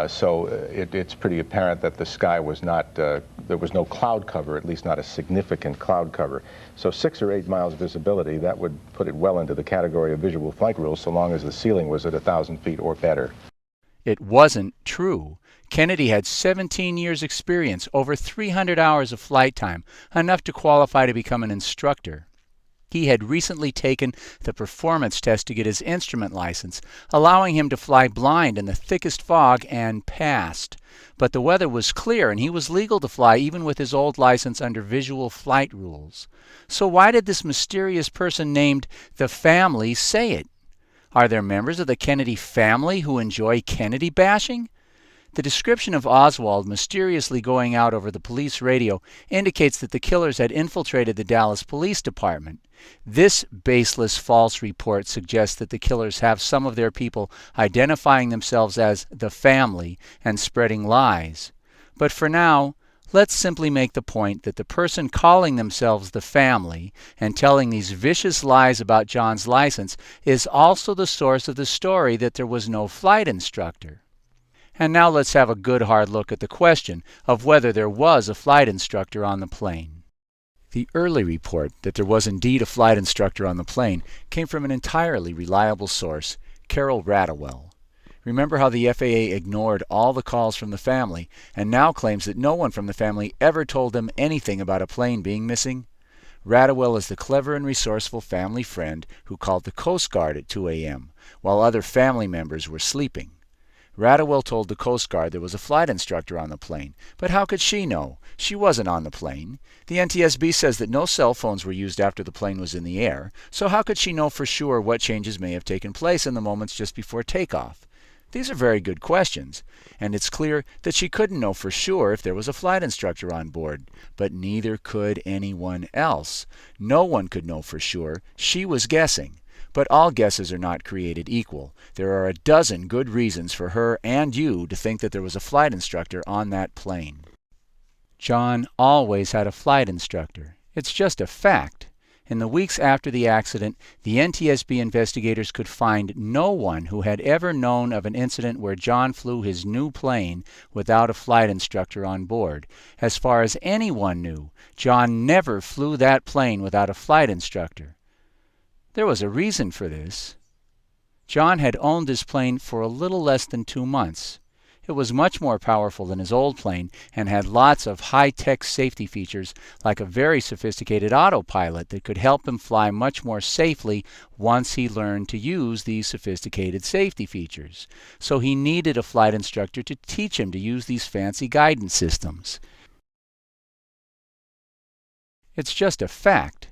So it's pretty apparent that the sky was not, there was no cloud cover, at least not a significant cloud cover. So 6 or 8 miles visibility, that would put it well into the category of visual flight rules, so long as the ceiling was at 1,000 feet or better. It wasn't true. Kennedy had 17 years experience, over 300 hours of flight time, enough to qualify to become an instructor. He had recently taken the performance test to get his instrument license, allowing him to fly blind in the thickest fog, and passed. But the weather was clear and he was legal to fly even with his old license under visual flight rules. So why did this mysterious person named the family say it? Are there members of the Kennedy family who enjoy Kennedy bashing? The description of Oswald mysteriously going out over the police radio indicates that the killers had infiltrated the Dallas Police Department. This baseless false report suggests that the killers have some of their people identifying themselves as the family and spreading lies. But for now, let's simply make the point that the person calling themselves the family and telling these vicious lies about John's license is also the source of the story that there was no flight instructor. And now let's have a good hard look at the question of whether there was a flight instructor on the plane. The early report that there was indeed a flight instructor on the plane came from an entirely reliable source, Carol Radowell. Remember how the FAA ignored all the calls from the family and now claims that no one from the family ever told them anything about a plane being missing? Radowell is the clever and resourceful family friend who called the Coast Guard at 2 a.m. while other family members were sleeping. Radowell told the Coast Guard there was a flight instructor on the plane, but how could she know? She wasn't on the plane. The NTSB says that no cell phones were used after the plane was in the air, so how could she know for sure what changes may have taken place in the moments just before takeoff? These are very good questions, and it's clear that she couldn't know for sure if there was a flight instructor on board, but neither could anyone else. No one could know for sure. She was guessing. But all guesses are not created equal. There are a dozen good reasons for her and you to think that there was a flight instructor on that plane. John always had a flight instructor. It's just a fact. In the weeks after the accident, the NTSB investigators could find no one who had ever known of an incident where John flew his new plane without a flight instructor on board. As far as anyone knew, John never flew that plane without a flight instructor. There was a reason for this. John had owned this plane for a little less than 2 months. It was much more powerful than his old plane and had lots of high-tech safety features like a very sophisticated autopilot that could help him fly much more safely once he learned to use these sophisticated safety features. So he needed a flight instructor to teach him to use these fancy guidance systems. It's just a fact.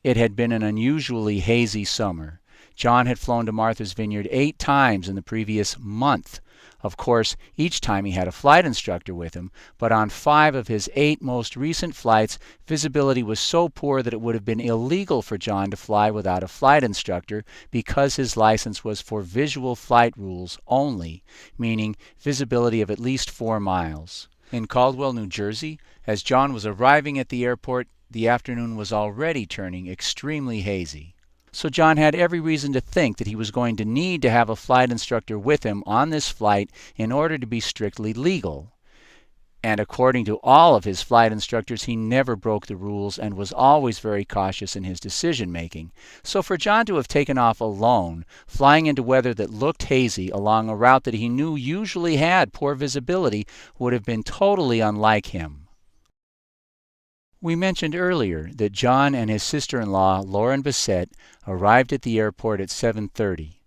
It had been an unusually hazy summer. John had flown to Martha's Vineyard 8 times in the previous month. Of course, each time he had a flight instructor with him, but on 5 of his 8 most recent flights, visibility was so poor that it would have been illegal for John to fly without a flight instructor because his license was for visual flight rules only, meaning visibility of at least 4 miles. In Caldwell, New Jersey, as John was arriving at the airport, the afternoon was already turning extremely hazy. So John had every reason to think that he was going to need to have a flight instructor with him on this flight in order to be strictly legal. And according to all of his flight instructors, he never broke the rules and was always very cautious in his decision-making. So for John to have taken off alone, flying into weather that looked hazy along a route that he knew usually had poor visibility, would have been totally unlike him. We mentioned earlier that John and his sister-in-law, Lauren Bissett, arrived at the airport at 7:30.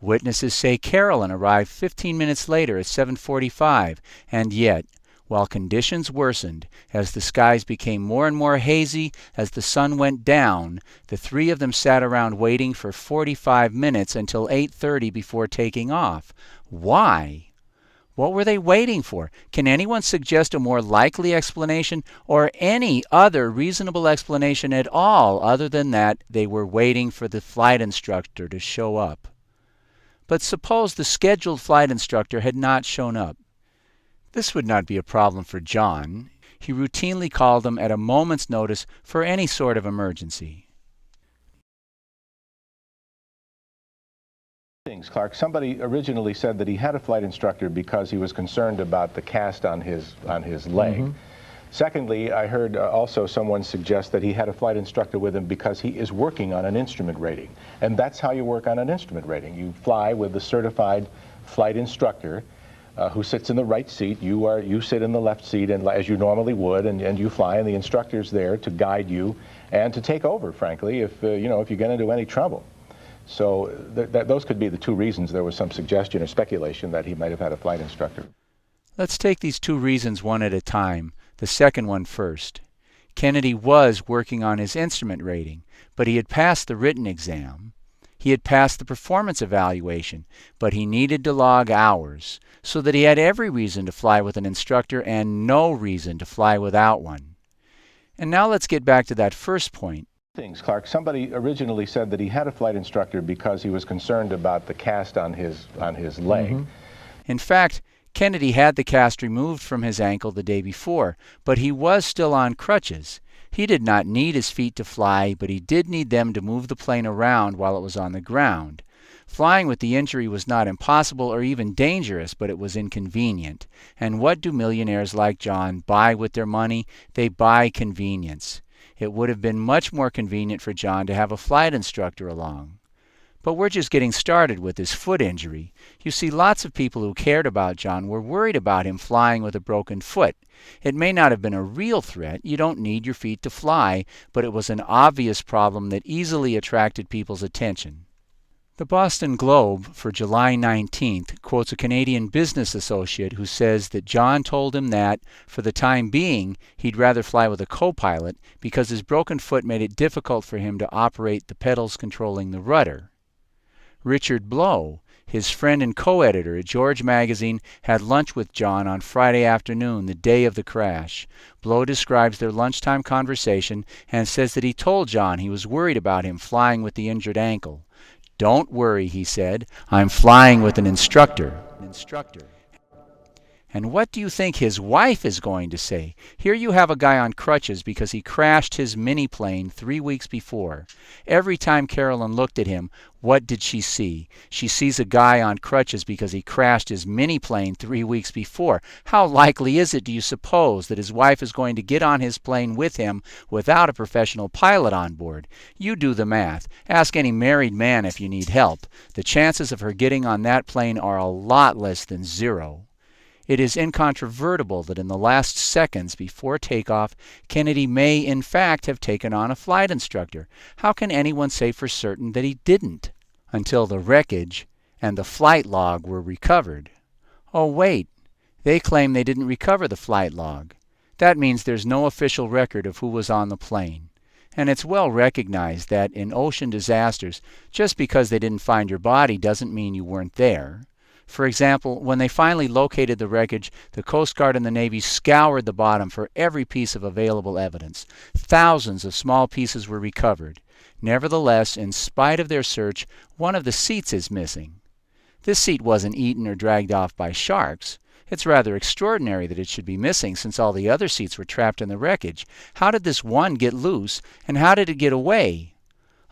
Witnesses say Carolyn arrived 15 minutes later at 7:45, and yet, while conditions worsened, as the skies became more and more hazy as the sun went down, the three of them sat around waiting for 45 minutes until 8:30 before taking off. Why? What were they waiting for? Can anyone suggest a more likely explanation, or any other reasonable explanation at all other than that they were waiting for the flight instructor to show up? But suppose the scheduled flight instructor had not shown up. This would not be a problem for John. He routinely called them at a moment's notice for any sort of emergency. Clark, somebody originally said that he had a flight instructor because he was concerned about the cast on his leg. Secondly, I heard also someone suggest that he had a flight instructor with him because he is working on an instrument rating. And that's how you work on an instrument rating. You fly with the certified flight instructor who sits in the right seat. You sit in the left seat, and as you normally would, and you fly, and the instructor's there to guide you and to take over, frankly, if if you get into any trouble. So those could be the two reasons there was some suggestion or speculation that he might have had a flight instructor. Let's take these two reasons one at a time. The second one first. Kennedy was working on his instrument rating, but he had passed the written exam. He had passed the performance evaluation, but he needed to log hours, so that he had every reason to fly with an instructor and no reason to fly without one. And now let's get back to that first point. Clark, somebody originally said that he had a flight instructor because he was concerned about the cast on his leg. In fact, Kennedy had the cast removed from his ankle the day before, but he was still on crutches. He did not need his feet to fly, but he did need them to move the plane around while it was on the ground. Flying with the injury was not impossible or even dangerous, but it was inconvenient. And what do millionaires like John buy with their money? They buy convenience. It would have been much more convenient for John to have a flight instructor along. But we're just getting started with his foot injury. You see, lots of people who cared about John were worried about him flying with a broken foot. It may not have been a real threat. You don't need your feet to fly, but it was an obvious problem that easily attracted people's attention. The Boston Globe for July 19th quotes a Canadian business associate who says that John told him that, for the time being, he'd rather fly with a co-pilot because his broken foot made it difficult for him to operate the pedals controlling the rudder. Richard Blow, his friend and co-editor at George Magazine, had lunch with John on Friday afternoon, the day of the crash. Blow describes their lunchtime conversation and says that he told John he was worried about him flying with the injured ankle. "Don't worry," he said. "I'm flying with an instructor." And what do you think his wife is going to say? Here you have a guy on crutches because he crashed his mini-plane 3 weeks before. Every time Carolyn looked at him, what did she see? She sees a guy on crutches because he crashed his mini-plane 3 weeks before. How likely is it, do you suppose, that his wife is going to get on his plane with him without a professional pilot on board? You do the math. Ask any married man if you need help. The chances of her getting on that plane are a lot less than zero. It is incontrovertible that in the last seconds before takeoff, Kennedy may in fact have taken on a flight instructor. How can anyone say for certain that he didn't? Until the wreckage and the flight log were recovered. Oh wait, they claim they didn't recover the flight log. That means there's no official record of who was on the plane. And it's well recognized that in ocean disasters, just because they didn't find your body doesn't mean you weren't there. For example, when they finally located the wreckage, the Coast Guard and the Navy scoured the bottom for every piece of available evidence. Thousands of small pieces were recovered. Nevertheless, in spite of their search, one of the seats is missing. This seat wasn't eaten or dragged off by sharks. It's rather extraordinary that it should be missing since all the other seats were trapped in the wreckage. How did this one get loose, and how did it get away?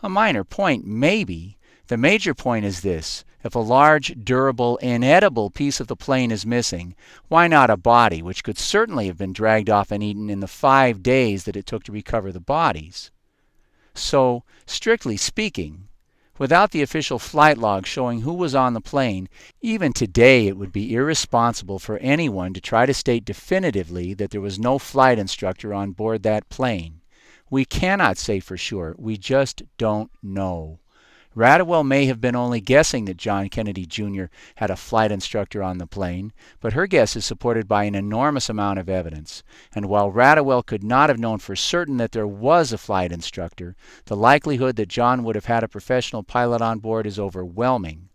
A minor point, maybe. The major point is this. If a large, durable, inedible piece of the plane is missing, why not a body, which could certainly have been dragged off and eaten in the 5 days that it took to recover the bodies? So, strictly speaking, without the official flight log showing who was on the plane, even today it would be irresponsible for anyone to try to state definitively that there was no flight instructor on board that plane. We cannot say for sure. We just don't know. Radewell may have been only guessing that John Kennedy Jr. had a flight instructor on the plane, but her guess is supported by an enormous amount of evidence. And while Radewell could not have known for certain that there was a flight instructor, the likelihood that John would have had a professional pilot on board is overwhelming.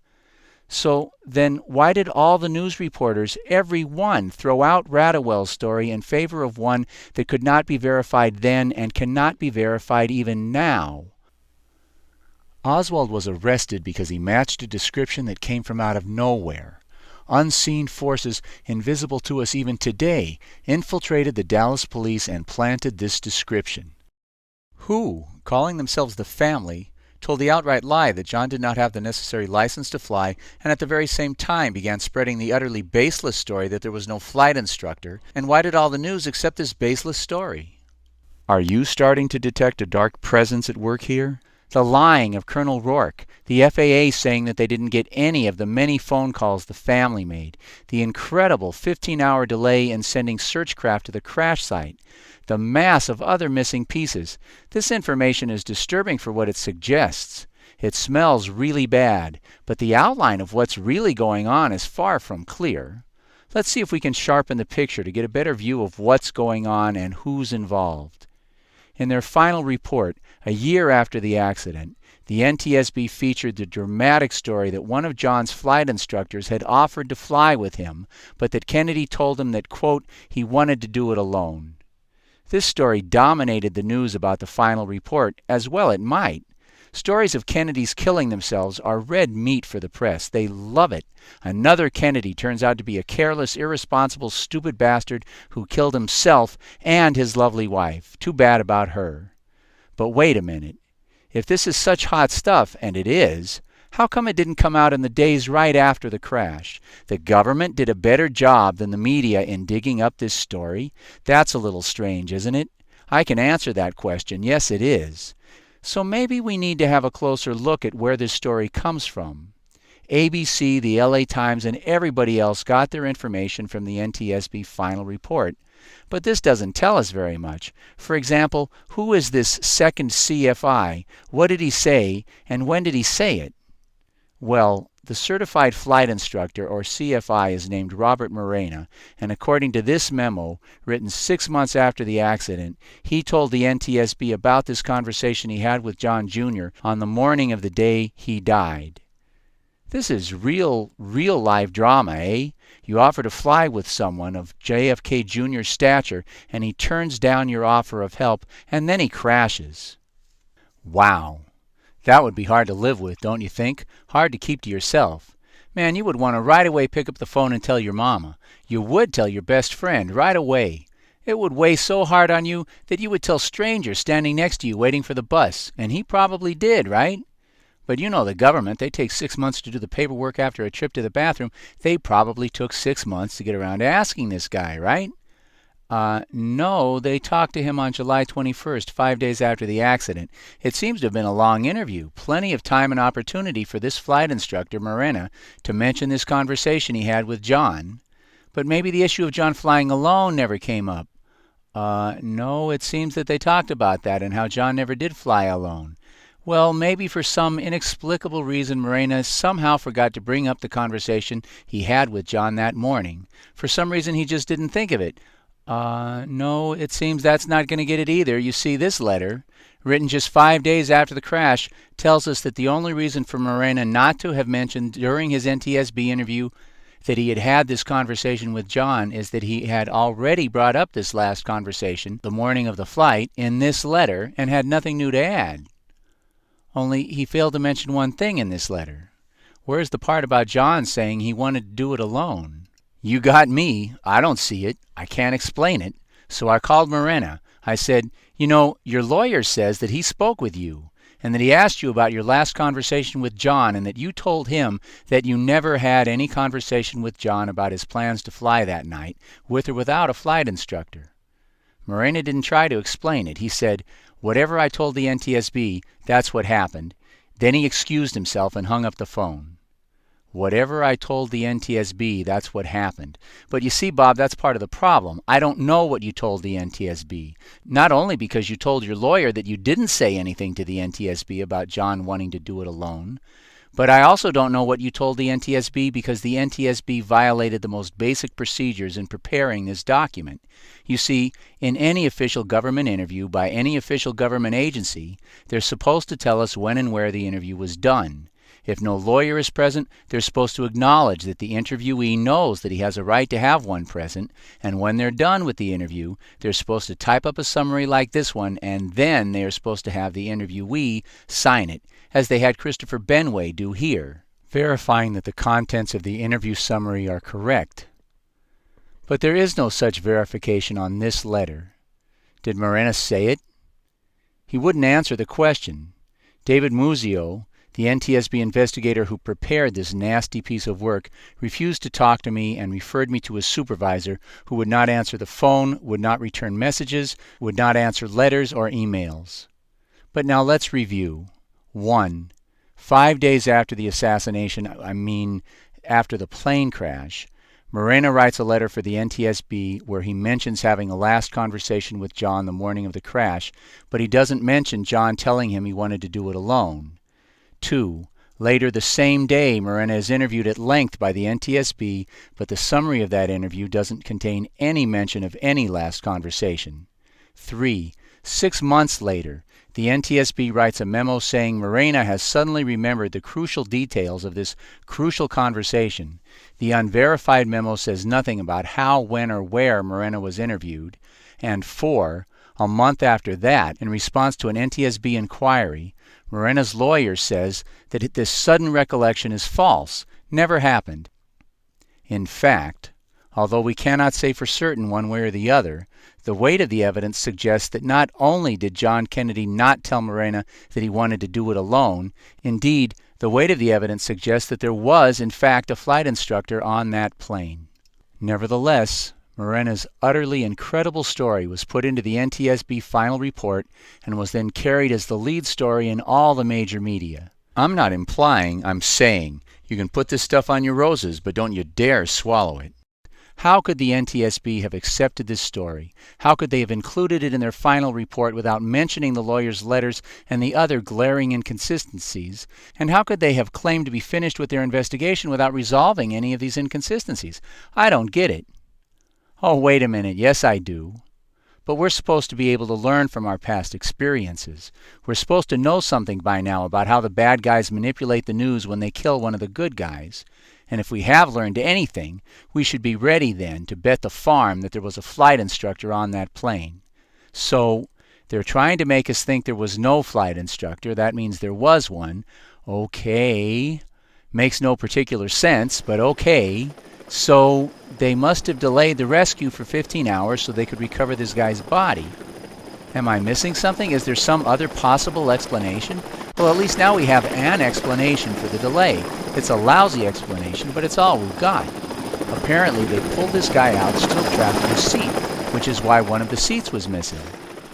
So then why did all the news reporters, every one, throw out Radewell's story in favor of one that could not be verified then and cannot be verified even now? Oswald was arrested because he matched a description that came from out of nowhere. Unseen forces, invisible to us even today, infiltrated the Dallas police and planted this description. Who, calling themselves the family, told the outright lie that John did not have the necessary license to fly, and at the very same time began spreading the utterly baseless story that there was no flight instructor? And why did all the news accept this baseless story? Are you starting to detect a dark presence at work here? The lying of Colonel Rourke, the FAA saying that they didn't get any of the many phone calls the family made, the incredible 15-hour delay in sending search craft to the crash site, the mass of other missing pieces. This information is disturbing for what it suggests. It smells really bad, but the outline of what's really going on is far from clear. Let's see if we can sharpen the picture to get a better view of what's going on and who's involved. In their final report, a year after the accident, the NTSB featured the dramatic story that one of John's flight instructors had offered to fly with him, but that Kennedy told him that, quote, he wanted to do it alone. This story dominated the news about the final report, as well it might. Stories of Kennedys killing themselves are red meat for the press. They love it. Another Kennedy turns out to be a careless, irresponsible, stupid bastard who killed himself and his lovely wife. Too bad about her. But wait a minute. If this is such hot stuff, and it is, how come it didn't come out in the days right after the crash? The government did a better job than the media in digging up this story? That's a little strange, isn't it? I can answer that question. Yes, it is. So maybe we need to have a closer look at where this story comes from. ABC, the LA Times, and everybody else got their information from the NTSB final report. But this doesn't tell us very much. For example, who is this second CFI? What did he say, and when did he say it? Well, the Certified Flight Instructor, or CFI, is named Robert Morena, and according to this memo, written 6 months after the accident, he told the NTSB about this conversation he had with John Jr. on the morning of the day he died. This is real live drama, eh? You offer to fly with someone of JFK Jr.'s stature, and he turns down your offer of help, and then he crashes. Wow. That would be hard to live with, don't you think? Hard to keep to yourself. Man, you would want to right away pick up the phone and tell your mama. You would tell your best friend right away. It would weigh so hard on you that you would tell strangers standing next to you waiting for the bus. And he probably did, right? But you know the government, they take 6 months to do the paperwork after a trip to the bathroom. They probably took 6 months to get around to asking this guy, right? No, they talked to him on July 21st, 5 days after the accident. It seems to have been a long interview, plenty of time and opportunity for this flight instructor, Morena, to mention this conversation he had with John. But maybe the issue of John flying alone never came up. No, it seems that they talked about that and how John never did fly alone. Well, maybe for some inexplicable reason Morena somehow forgot to bring up the conversation he had with John that morning. For some reason he just didn't think of it. No, it seems that's not going to get it either. You see, this letter, written just 5 days after the crash, tells us that the only reason for Morena not to have mentioned during his NTSB interview that he had had this conversation with John is that he had already brought up this last conversation the morning of the flight in this letter and had nothing new to add. Only he failed to mention one thing in this letter. Where's the part about John saying he wanted to do it alone? You got me. I don't see it. I can't explain it. So I called Morena. I said, you know, your lawyer says that he spoke with you and that he asked you about your last conversation with John and that you told him that you never had any conversation with John about his plans to fly that night, with or without a flight instructor. Morena didn't try to explain it. He said, whatever I told the NTSB, that's what happened. Then he excused himself and hung up the phone. Whatever I told the NTSB, that's what happened. But you see, Bob, that's part of the problem. I don't know what you told the NTSB. Not only because you told your lawyer that you didn't say anything to the NTSB about John wanting to do it alone, but I also don't know what you told the NTSB because the NTSB violated the most basic procedures in preparing this document. You see, in any official government interview by any official government agency, they're supposed to tell us when and where the interview was done. If no lawyer is present, they're supposed to acknowledge that the interviewee knows that he has a right to have one present, and when they're done with the interview, they're supposed to type up a summary like this one, and then they are supposed to have the interviewee sign it, as they had Christopher Benway do here, verifying that the contents of the interview summary are correct. But there is no such verification on this letter. Did Morena say it? He wouldn't answer the question. David Muzio, the NTSB investigator who prepared this nasty piece of work, refused to talk to me and referred me to his supervisor, who would not answer the phone, would not return messages, would not answer letters or emails. But now let's review. 1. 5 days after the assassination, after the plane crash, Morena writes a letter for the NTSB where he mentions having a last conversation with John the morning of the crash, but he doesn't mention John telling him he wanted to do it alone. 2. Later the same day, Morena is interviewed at length by the NTSB, but the summary of that interview doesn't contain any mention of any last conversation. 3. 6 months later, the NTSB writes a memo saying Morena has suddenly remembered the crucial details of this crucial conversation. The unverified memo says nothing about how, when, or where Morena was interviewed. And 4. A month after that, in response to an NTSB inquiry, Morena's lawyer says that this sudden recollection is false, never happened. In fact, although we cannot say for certain one way or the other, the weight of the evidence suggests that not only did John Kennedy not tell Morena that he wanted to do it alone, indeed, the weight of the evidence suggests that there was, in fact, a flight instructor on that plane. Nevertheless, Morena's utterly incredible story was put into the NTSB final report and was then carried as the lead story in all the major media. I'm not implying, I'm saying, you can put this stuff on your roses, but don't you dare swallow it. How could the NTSB have accepted this story? How could they have included it in their final report without mentioning the lawyer's letters and the other glaring inconsistencies? And how could they have claimed to be finished with their investigation without resolving any of these inconsistencies? I don't get it. Oh, wait a minute. Yes, I do. But we're supposed to be able to learn from our past experiences. We're supposed to know something by now about how the bad guys manipulate the news when they kill one of the good guys. And if we have learned anything, we should be ready then to bet the farm that there was a flight instructor on that plane. So, they're trying to make us think there was no flight instructor. That means there was one. Okay. Makes no particular sense, but okay. So, they must have delayed the rescue for 15 hours so they could recover this guy's body. Am I missing something? Is there some other possible explanation? Well, at least now we have an explanation for the delay. It's a lousy explanation, but it's all we've got. Apparently, they pulled this guy out still trapped in a seat, which is why one of the seats was missing.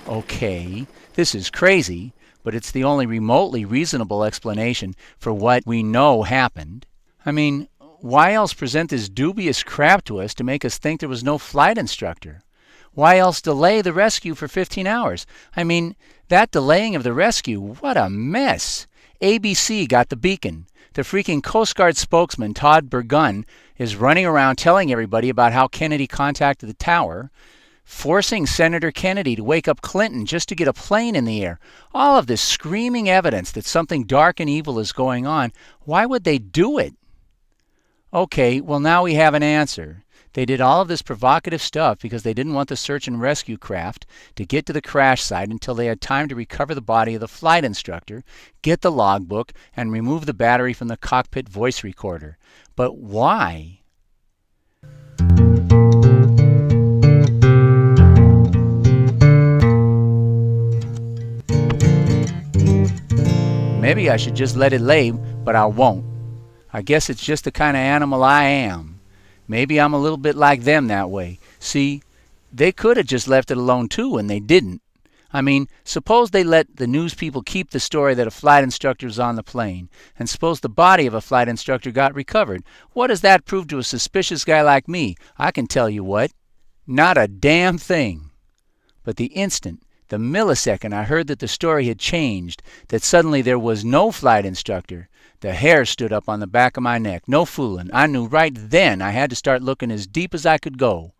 Okay, this is crazy, but it's the only remotely reasonable explanation for what we know happened. I mean, why else present this dubious crap to us to make us think there was no flight instructor? Why else delay the rescue for 15 hours? I mean, that delaying of the rescue, what a mess. ABC got the beacon. The freaking Coast Guard spokesman, Todd Burgun, is running around telling everybody about how Kennedy contacted the tower, forcing Senator Kennedy to wake up Clinton just to get a plane in the air. All of this screaming evidence that something dark and evil is going on. Why would they do it? Okay, well now we have an answer. They did all of this provocative stuff because they didn't want the search and rescue craft to get to the crash site until they had time to recover the body of the flight instructor, get the logbook, and remove the battery from the cockpit voice recorder. But why? Maybe I should just let it lay, but I won't. I guess it's just the kind of animal I am. Maybe I'm a little bit like them that way. See, they could have just left it alone too, and they didn't. I mean, suppose they let the news people keep the story that a flight instructor was on the plane, and suppose the body of a flight instructor got recovered. What does that prove to a suspicious guy like me? I can tell you what. Not a damn thing. But the instant, the millisecond I heard that the story had changed, that suddenly there was no flight instructor, the hair stood up on the back of my neck. No fooling. I knew right then I had to start looking as deep as I could go.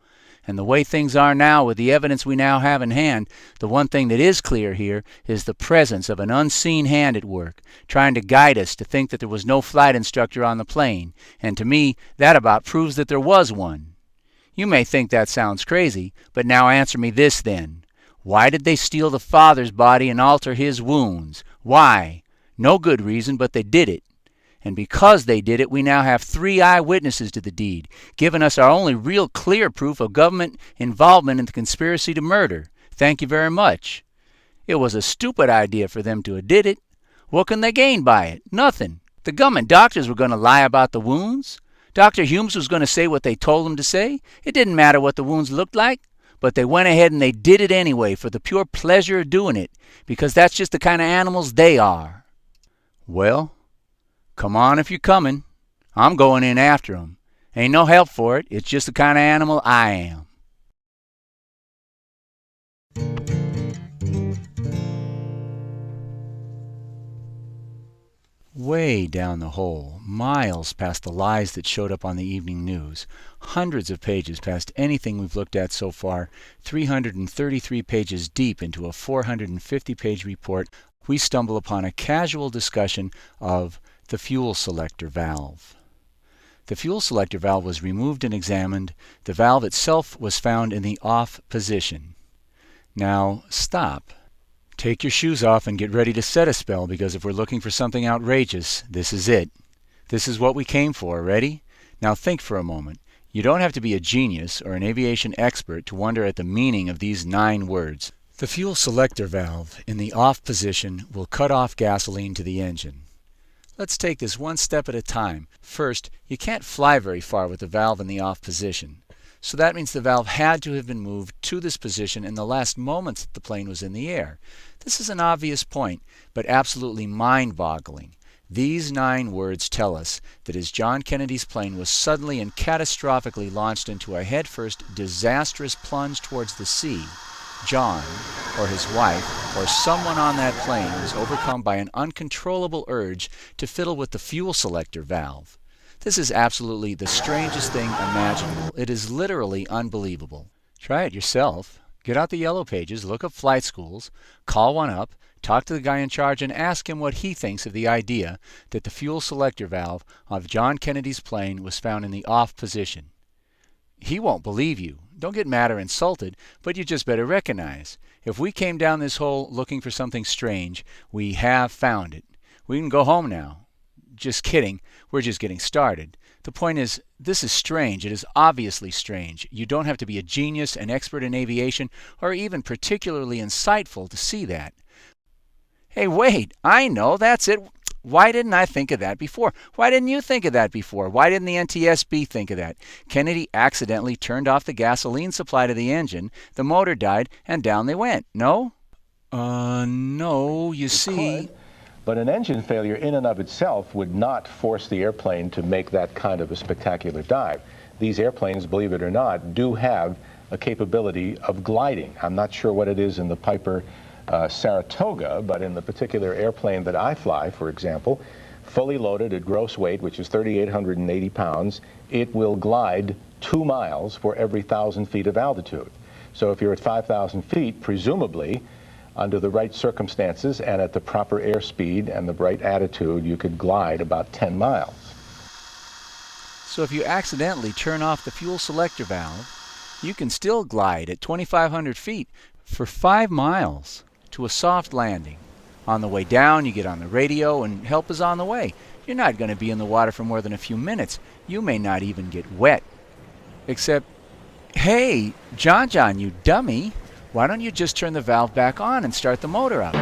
And the way things are now, with the evidence we now have in hand, the one thing that is clear here is the presence of an unseen hand at work, trying to guide us to think that there was no flight instructor on the plane. And to me, that about proves that there was one. You may think that sounds crazy, but now answer me this then. Why did they steal the father's body and alter his wounds? Why? No good reason, but they did it. And because they did it, we now have 3 eyewitnesses to the deed, giving us our only real clear proof of government involvement in the conspiracy to murder. Thank you very much. It was a stupid idea for them to have did it. What can they gain by it? Nothing. The government doctors were going to lie about the wounds. Dr. Humes was going to say what they told him to say. It didn't matter what the wounds looked like. But they went ahead and they did it anyway for the pure pleasure of doing it, because that's just the kind of animals they are. Well, come on if you're coming. I'm going in after 'em. Ain't no help for it. It's just the kind of animal I am. Way down the hole, miles past the lies that showed up on the evening news, hundreds of pages past anything we've looked at so far, 333 pages deep into a 450-page report, we stumble upon a casual discussion of the fuel selector valve. The fuel selector valve was removed and examined. The valve itself was found in the off position. Now, stop. Take your shoes off and get ready to set a spell, because if we're looking for something outrageous, this is it. This is what we came for. Ready? Now think for a moment. You don't have to be a genius or an aviation expert to wonder at the meaning of these 9 words. The fuel selector valve in the off position will cut off gasoline to the engine. Let's take this one step at a time. First, you can't fly very far with the valve in the off position. So that means the valve had to have been moved to this position in the last moments that the plane was in the air. This is an obvious point, but absolutely mind-boggling. These 9 words tell us that as John Kennedy's plane was suddenly and catastrophically launched into a headfirst disastrous plunge towards the sea, John, or his wife, or someone on that plane was overcome by an uncontrollable urge to fiddle with the fuel selector valve. This is absolutely the strangest thing imaginable. It is literally unbelievable. Try it yourself. Get out the yellow pages, look up flight schools, call one up, talk to the guy in charge, and ask him what he thinks of the idea that the fuel selector valve of John Kennedy's plane was found in the off position. He won't believe you. Don't get mad or insulted, but you just better recognize, if we came down this hole looking for something strange, we have found it. We can go home now. Just kidding. We're just getting started. The point is, this is strange. It is obviously strange. You don't have to be a genius, an expert in aviation, or even particularly insightful to see that. Hey, wait, I know, that's it. Why didn't I think of that before? Why didn't you think of that before? Why didn't the NTSB think of that? Kennedy accidentally turned off the gasoline supply to the engine, the motor died, and down they went. No? No, you see... But an engine failure in and of itself would not force the airplane to make that kind of a spectacular dive. These airplanes, believe it or not, do have a capability of gliding. I'm not sure what it is in the Piper Saratoga, but in the particular airplane that I fly, for example, fully loaded at gross weight, which is 3,880 pounds, it will glide 2 miles for every 1,000 feet of altitude. So if you're at 5,000 feet, presumably, under the right circumstances and at the proper airspeed and the right attitude, you could glide about 10 miles. So if you accidentally turn off the fuel selector valve, you can still glide at 2,500 feet for 5 miles to a soft landing. On the way down, you get on the radio and help is on the way. You're not going to be in the water for more than a few minutes. You may not even get wet. Except, hey, John, you dummy. Why don't you just turn the valve back on and start the motor up?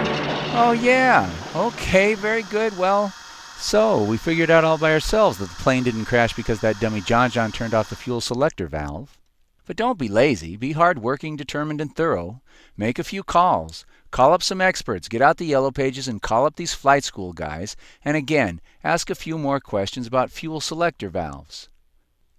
Oh, yeah. Okay, very good. Well, so we figured out all by ourselves that the plane didn't crash because that dummy John turned off the fuel selector valve. But don't be lazy. Be hard-working, determined, and thorough. Make a few calls. Call up some experts. Get out the yellow pages and call up these flight school guys. And again, ask a few more questions about fuel selector valves.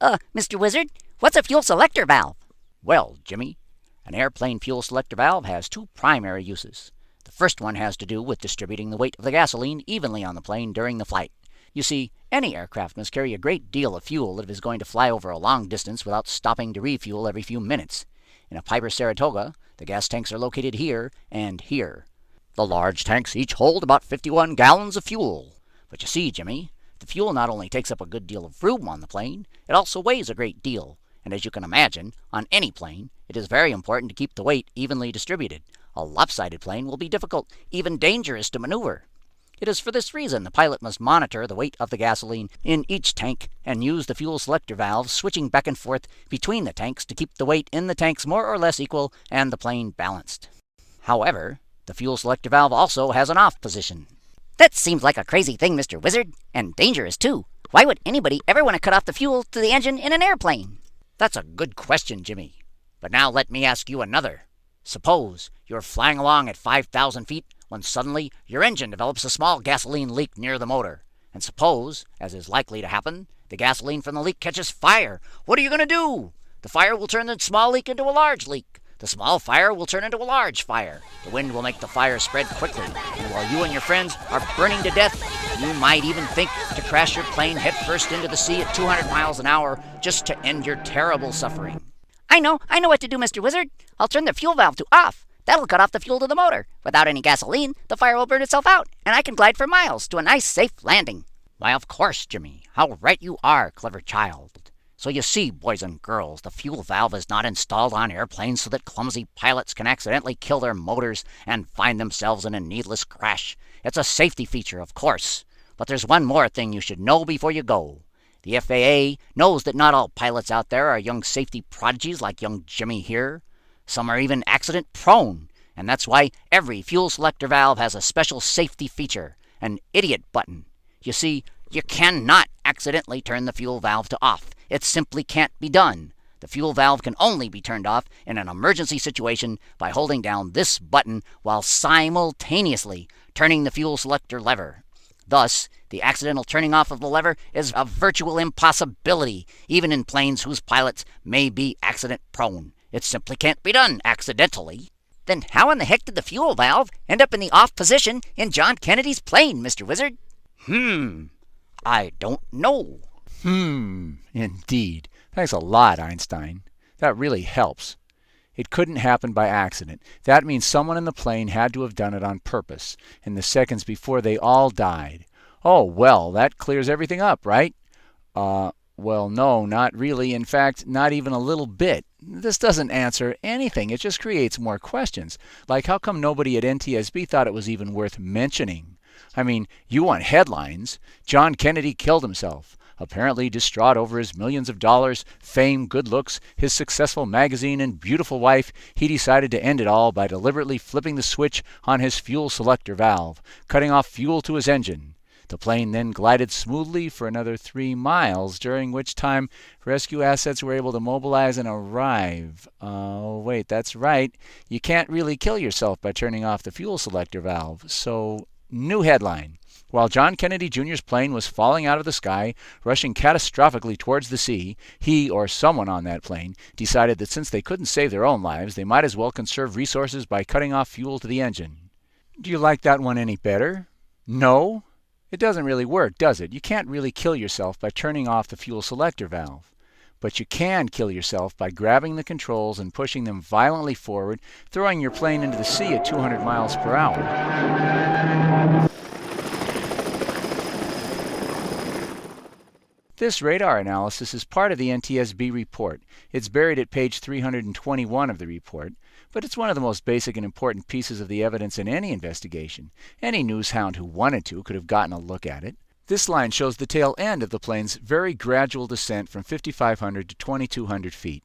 Mr. Wizard, what's a fuel selector valve? Well, Jimmy, an airplane fuel selector valve has two primary uses. The first one has to do with distributing the weight of the gasoline evenly on the plane during the flight. You see, any aircraft must carry a great deal of fuel if it is going to fly over a long distance without stopping to refuel every few minutes. In a Piper Saratoga, the gas tanks are located here and here. The large tanks each hold about 51 gallons of fuel. But you see, Jimmy, the fuel not only takes up a good deal of room on the plane, it also weighs a great deal. And as you can imagine, on any plane, it is very important to keep the weight evenly distributed. A lopsided plane will be difficult, even dangerous to maneuver. It is for this reason the pilot must monitor the weight of the gasoline in each tank and use the fuel selector valves switching back and forth between the tanks to keep the weight in the tanks more or less equal and the plane balanced. However, the fuel selector valve also has an off position. That seems like a crazy thing, Mr. Wizard, and dangerous too. Why would anybody ever want to cut off the fuel to the engine in an airplane? That's a good question, Jimmy. But now let me ask you another. Suppose you're flying along at 5,000 feet when suddenly your engine develops a small gasoline leak near the motor. And suppose, as is likely to happen, the gasoline from the leak catches fire. What are you going to do? The fire will turn the small leak into a large leak. The small fire will turn into a large fire. The wind will make the fire spread quickly. And while you and your friends are burning to death, you might even think to crash your plane headfirst into the sea at 200 miles an hour just to end your terrible suffering. I know what to do, Mr. Wizard. I'll turn the fuel valve to off. That'll cut off the fuel to the motor. Without any gasoline, the fire will burn itself out, and I can glide for miles to a nice, safe landing. Why, of course, Jimmy. How right you are, clever child. So you see, boys and girls, the fuel valve is not installed on airplanes so that clumsy pilots can accidentally kill their motors and find themselves in a needless crash. It's a safety feature, of course. But there's one more thing you should know before you go. The FAA knows that not all pilots out there are young safety prodigies like young Jimmy here. Some are even accident-prone, and that's why every fuel selector valve has a special safety feature, an idiot button. You see, you cannot accidentally turn the fuel valve to off. It simply can't be done. The fuel valve can only be turned off in an emergency situation by holding down this button while simultaneously turning the fuel selector lever. Thus, the accidental turning off of the lever is a virtual impossibility, even in planes whose pilots may be accident-prone. It simply can't be done accidentally. Then how in the heck did the fuel valve end up in the off position in John Kennedy's plane, Mr. Wizard? I don't know. Indeed. Thanks a lot, Einstein. That really helps. It couldn't happen by accident. That means someone in the plane had to have done it on purpose, in the seconds before they all died. Oh, well, that clears everything up, right? Well, no, not really. In fact, not even a little bit. This doesn't answer anything. It just creates more questions. Like, how come nobody at NTSB thought it was even worth mentioning? I mean, you want headlines. John Kennedy killed himself. Apparently distraught over his millions of dollars, fame, good looks, his successful magazine, and beautiful wife, he decided to end it all by deliberately flipping the switch on his fuel selector valve, cutting off fuel to his engine. The plane then glided smoothly for another 3 miles, during which time rescue assets were able to mobilize and arrive. Oh, wait, that's right. You can't really kill yourself by turning off the fuel selector valve. So, new headline. While John Kennedy Jr.'s plane was falling out of the sky, rushing catastrophically towards the sea, he, or someone on that plane, decided that since they couldn't save their own lives, they might as well conserve resources by cutting off fuel to the engine. Do you like that one any better? No? It doesn't really work, does it? You can't really kill yourself by turning off the fuel selector valve. But you can kill yourself by grabbing the controls and pushing them violently forward, throwing your plane into the sea at 200 miles per hour. This radar analysis is part of the NTSB report. It's buried at page 321 of the report, but it's one of the most basic and important pieces of the evidence in any investigation. Any newshound who wanted to could have gotten a look at it. This line shows the tail end of the plane's very gradual descent from 5,500 to 2,200 feet.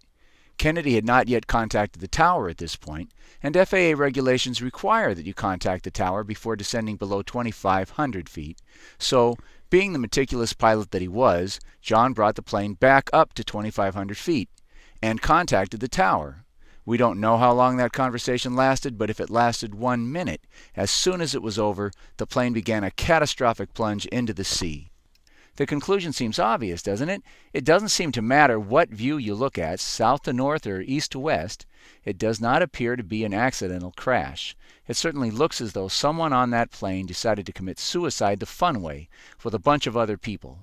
Kennedy had not yet contacted the tower at this point, and FAA regulations require that you contact the tower before descending below 2,500 feet. So, being the meticulous pilot that he was, John brought the plane back up to 2,500 feet. and contacted the tower. We don't know how long that conversation lasted, but if it lasted 1 minute, as soon as it was over, the plane began a catastrophic plunge into the sea. The conclusion seems obvious, doesn't it? It doesn't seem to matter what view you look at, south to north or east to west. It does not appear to be an accidental crash. It certainly looks as though someone on that plane decided to commit suicide the fun way, with a bunch of other people.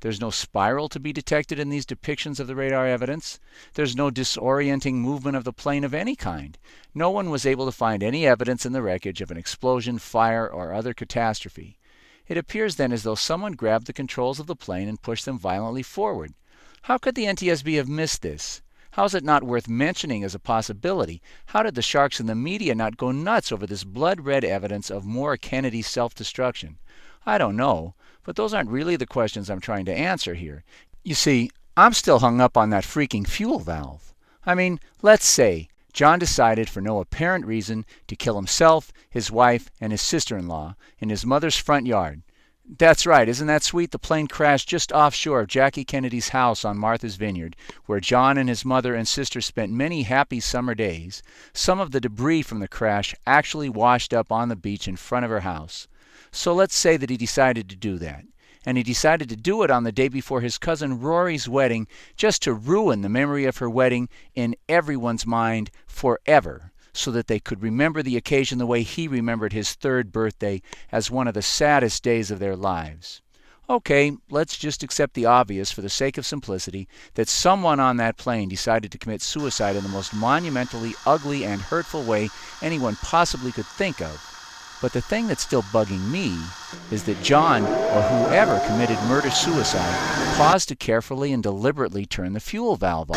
There's no spiral to be detected in these depictions of the radar evidence. There's no disorienting movement of the plane of any kind. No one was able to find any evidence in the wreckage of an explosion, fire, or other catastrophe. It appears then as though someone grabbed the controls of the plane and pushed them violently forward. How could the NTSB have missed this? How is it not worth mentioning as a possibility? How did the sharks in the media not go nuts over this blood-red evidence of more Kennedy self-destruction? I don't know, but those aren't really the questions I'm trying to answer here. You see, I'm still hung up on that freaking fuel valve. I mean, let's say John decided for no apparent reason to kill himself, his wife, and his sister-in-law in his mother's front yard. That's right, isn't that sweet? The plane crashed just offshore of Jackie Kennedy's house on Martha's Vineyard, where John and his mother and sister spent many happy summer days. Some of the debris from the crash actually washed up on the beach in front of her house. So let's say that he decided to do that. And he decided to do it on the day before his cousin Rory's wedding, just to ruin the memory of her wedding in everyone's mind forever, so that they could remember the occasion the way he remembered his 3rd birthday as one of the saddest days of their lives. Okay, let's just accept the obvious for the sake of simplicity, that someone on that plane decided to commit suicide in the most monumentally ugly and hurtful way anyone possibly could think of. But the thing that's still bugging me is that John, or whoever committed murder-suicide, paused to carefully and deliberately turn the fuel valve on.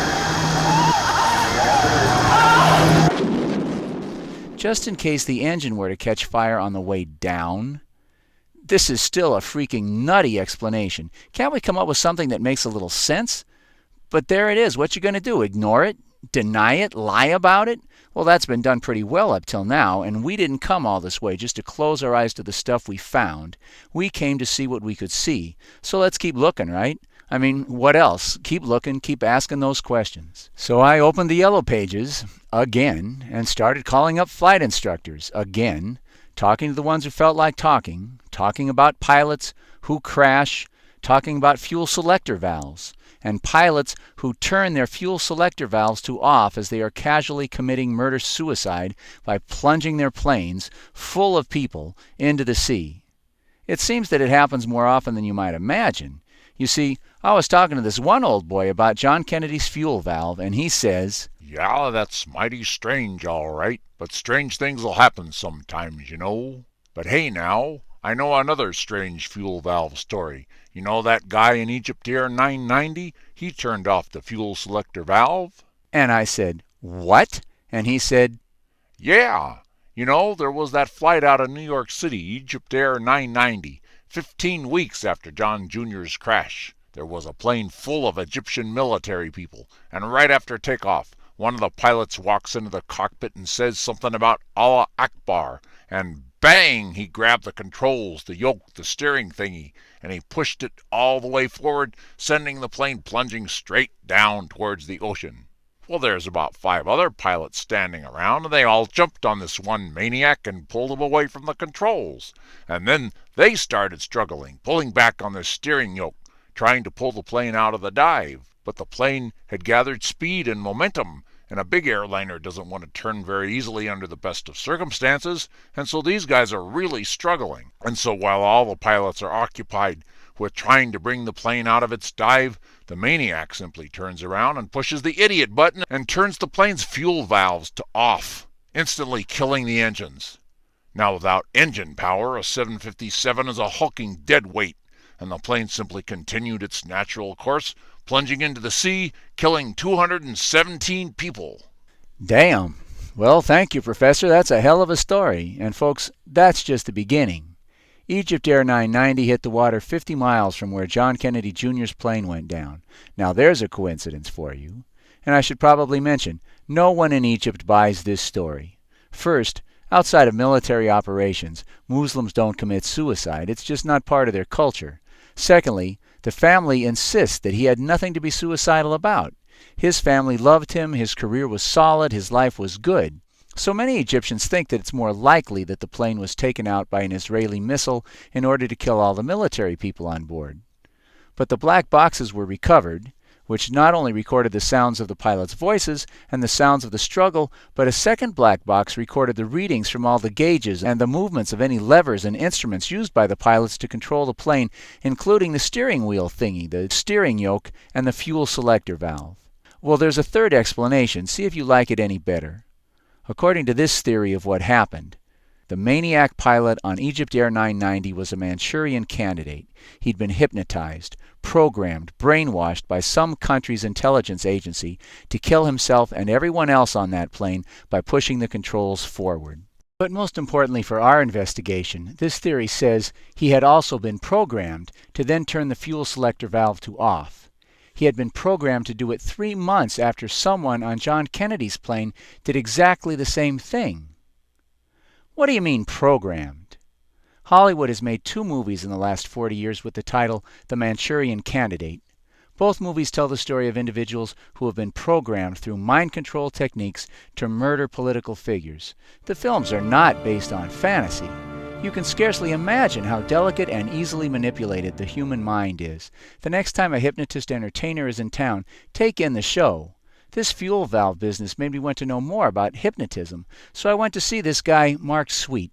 Just in case the engine were to catch fire on the way down. This is still a freaking nutty explanation. Can't we come up with something that makes a little sense? But there it is. What you going to do? Ignore it? Deny it? Lie about it? Well, that's been done pretty well up till now, and we didn't come all this way just to close our eyes to the stuff we found. We came to see what we could see. So let's keep looking, right? I mean, what else? Keep looking, keep asking those questions. So I opened the yellow pages again and started calling up flight instructors again, talking to the ones who felt like talking about pilots who crash, talking about fuel selector valves, and pilots who turn their fuel selector valves to off as they are casually committing murder-suicide by plunging their planes, full of people, into the sea. It seems that it happens more often than you might imagine. You see, I was talking to this one old boy about John Kennedy's fuel valve, and he says, "Yeah, that's mighty strange, all right, but strange things will happen sometimes, you know. But hey now, I know another strange fuel valve story. You know that guy in Egypt Air 990? He turned off the fuel selector valve." And I said, "What?" And he said, "Yeah. You know, there was that flight out of New York City, Egypt Air 990, 15 weeks after John Jr.'s crash. There was a plane full of Egyptian military people, and right after takeoff, one of the pilots walks into the cockpit and says something about Allah Akbar, and bang, he grabbed the controls, the yoke, the steering thingy, and he pushed it all the way forward, sending the plane plunging straight down towards the ocean. Well, there's about 5 other pilots standing around, and they all jumped on this one maniac and pulled him away from the controls. And then they started struggling, pulling back on their steering yoke, trying to pull the plane out of the dive. But the plane had gathered speed and momentum, and a big airliner doesn't want to turn very easily under the best of circumstances, and so these guys are really struggling. And so while all the pilots are occupied with trying to bring the plane out of its dive, the maniac simply turns around and pushes the idiot button and turns the plane's fuel valves to off, instantly killing the engines. Now without engine power, a 757 is a hulking dead weight, and the plane simply continued its natural course, plunging into the sea, killing 217 people. Damn. Well, thank you, Professor. That's a hell of a story. And folks, that's just the beginning. Egypt Air 990 hit the water 50 miles from where John Kennedy Jr.'s plane went down. Now there's a coincidence for you. And I should probably mention, no one in Egypt buys this story. First, outside of military operations, Muslims don't commit suicide. It's just not part of their culture. Secondly, the family insists that he had nothing to be suicidal about. His family loved him, his career was solid, his life was good. So many Egyptians think that it's more likely that the plane was taken out by an Israeli missile in order to kill all the military people on board. But the black boxes were recovered, which not only recorded the sounds of the pilots' voices and the sounds of the struggle, but a second black box recorded the readings from all the gauges and the movements of any levers and instruments used by the pilots to control the plane, including the steering wheel thingy, the steering yoke, and the fuel selector valve. Well, there's a third explanation. See if you like it any better. According to this theory of what happened, the maniac pilot on Egypt Air 990 was a Manchurian candidate. He'd been hypnotized, programmed, brainwashed by some country's intelligence agency to kill himself and everyone else on that plane by pushing the controls forward. But most importantly for our investigation, this theory says he had also been programmed to then turn the fuel selector valve to off. He had been programmed to do it 3 months after someone on John Kennedy's plane did exactly the same thing. What do you mean programmed? Hollywood has made 2 movies in the last 40 years with the title The Manchurian Candidate. Both movies tell the story of individuals who have been programmed through mind control techniques to murder political figures. The films are not based on fantasy. You can scarcely imagine how delicate and easily manipulated the human mind is. The next time a hypnotist entertainer is in town, take in the show. This fuel valve business made me want to know more about hypnotism, so I went to see this guy, Mark Sweet.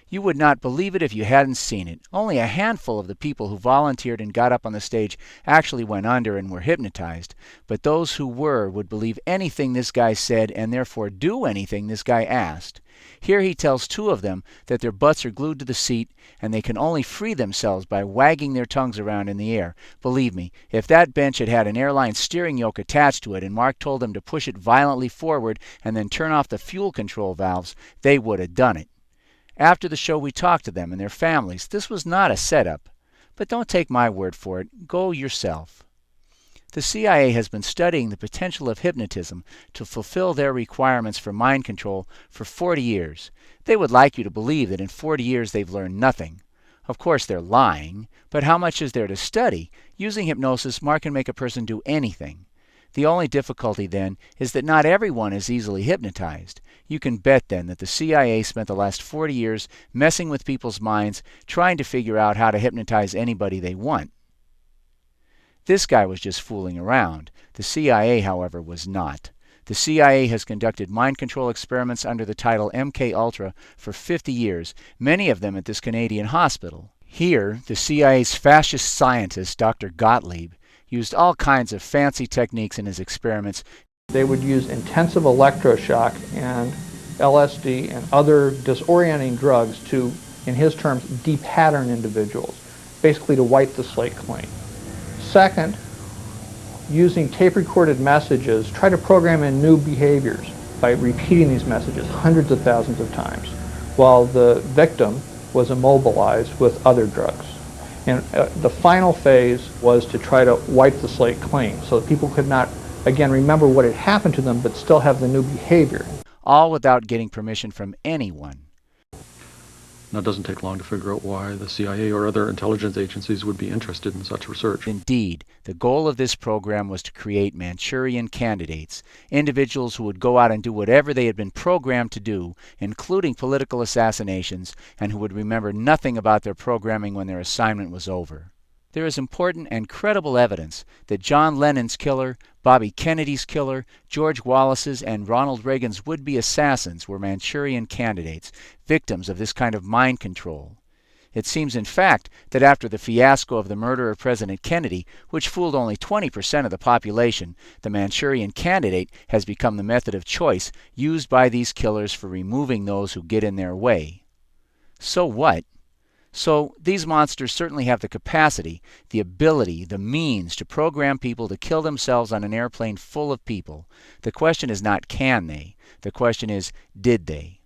You would not believe it if you hadn't seen it. Only a handful of the people who volunteered and got up on the stage actually went under and were hypnotized, but those who were would believe anything this guy said and therefore do anything this guy asked. Here he tells 2 of them that their butts are glued to the seat and they can only free themselves by wagging their tongues around in the air. Believe me, if that bench had had an airline steering yoke attached to it and Mark told them to push it violently forward and then turn off the fuel control valves, they would have done it. After the show we talked to them and their families. This was not a setup. But don't take my word for it. Go yourself. The CIA has been studying the potential of hypnotism to fulfill their requirements for mind control for 40 years. They would like you to believe that in 40 years they've learned nothing. Of course they're lying, but how much is there to study? Using hypnosis, Mark can make a person do anything. The only difficulty then is that not everyone is easily hypnotized. You can bet then that the CIA spent the last 40 years messing with people's minds, trying to figure out how to hypnotize anybody they want. This guy was just fooling around. The CIA, however, was not. The CIA has conducted mind control experiments under the title MK-Ultra for 50 years, many of them at this Canadian hospital. Here, the CIA's fascist scientist, Dr. Gottlieb, used all kinds of fancy techniques in his experiments. They would use intensive electroshock and LSD and other disorienting drugs to, in his terms, de-pattern individuals, basically to wipe the slate clean. Second, using tape-recorded messages, try to program in new behaviors by repeating these messages hundreds of thousands of times, while the victim was immobilized with other drugs. And the final phase was to try to wipe the slate clean so that people could not, again, remember what had happened to them but still have the new behavior. All without getting permission from anyone. Now, it doesn't take long to figure out why the CIA or other intelligence agencies would be interested in such research. Indeed, the goal of this program was to create Manchurian candidates, individuals who would go out and do whatever they had been programmed to do, including political assassinations, and who would remember nothing about their programming when their assignment was over. There is important and credible evidence that John Lennon's killer, Bobby Kennedy's killer, George Wallace's, and Ronald Reagan's would-be assassins were Manchurian candidates, victims of this kind of mind control. It seems, in fact, that after the fiasco of the murder of President Kennedy, which fooled only 20% of the population, the Manchurian candidate has become the method of choice used by these killers for removing those who get in their way. So what? So these monsters certainly have the capacity, the ability, the means to program people to kill themselves on an airplane full of people. The question is not can they. The question is did they?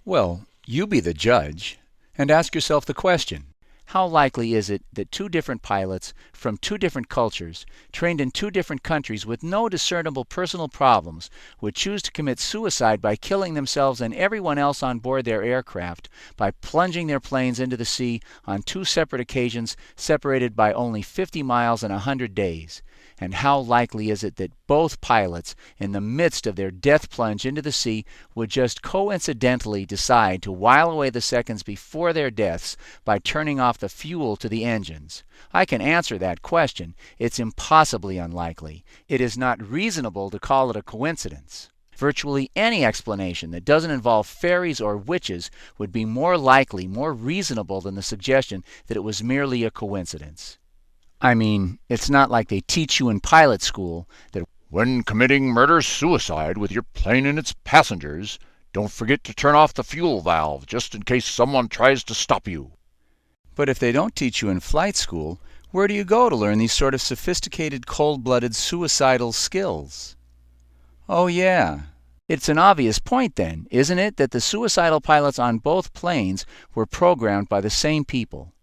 Well, you be the judge and ask yourself the question. How likely is it that 2 different pilots from 2 different cultures, trained in 2 different countries with no discernible personal problems, would choose to commit suicide by killing themselves and everyone else on board their aircraft by plunging their planes into the sea on 2 separate occasions separated by only 50 miles and 100 days? And how likely is it that both pilots, in the midst of their death plunge into the sea, would just coincidentally decide to while away the seconds before their deaths by turning off the fuel to the engines? I can answer that question. It's impossibly unlikely. It is not reasonable to call it a coincidence. Virtually any explanation that doesn't involve fairies or witches would be more likely, more reasonable than the suggestion that it was merely a coincidence. I mean, it's not like they teach you in pilot school that when committing murder-suicide with your plane and its passengers, don't forget to turn off the fuel valve just in case someone tries to stop you. But if they don't teach you in flight school, where do you go to learn these sort of sophisticated, cold-blooded, suicidal skills? Oh yeah. It's an obvious point then, isn't it, that the suicidal pilots on both planes were programmed by the same people.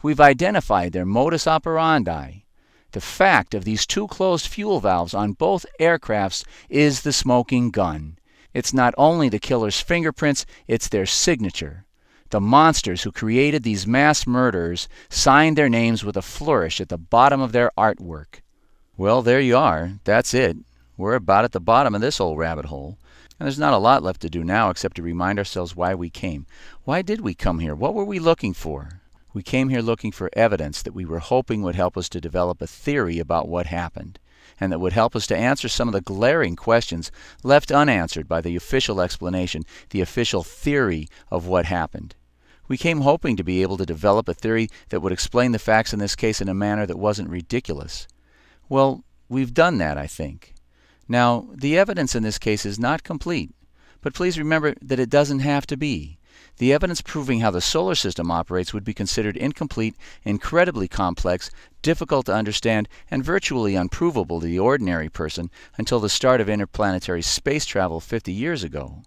We've identified their modus operandi. The fact of these two closed fuel valves on both aircrafts is the smoking gun. It's not only the killer's fingerprints, it's their signature. The monsters who created these mass murderers signed their names with a flourish at the bottom of their artwork. Well, there you are. That's it. We're about at the bottom of this old rabbit hole. And there's not a lot left to do now except to remind ourselves why we came. Why did we come here? What were we looking for? We came here looking for evidence that we were hoping would help us to develop a theory about what happened, and that would help us to answer some of the glaring questions left unanswered by the official explanation, the official theory of what happened. We came hoping to be able to develop a theory that would explain the facts in this case in a manner that wasn't ridiculous. Well, we've done that, I think. Now, the evidence in this case is not complete, but please remember that it doesn't have to be. The evidence proving how the solar system operates would be considered incomplete, incredibly complex, difficult to understand, and virtually unprovable to the ordinary person until the start of interplanetary space travel 50 years ago.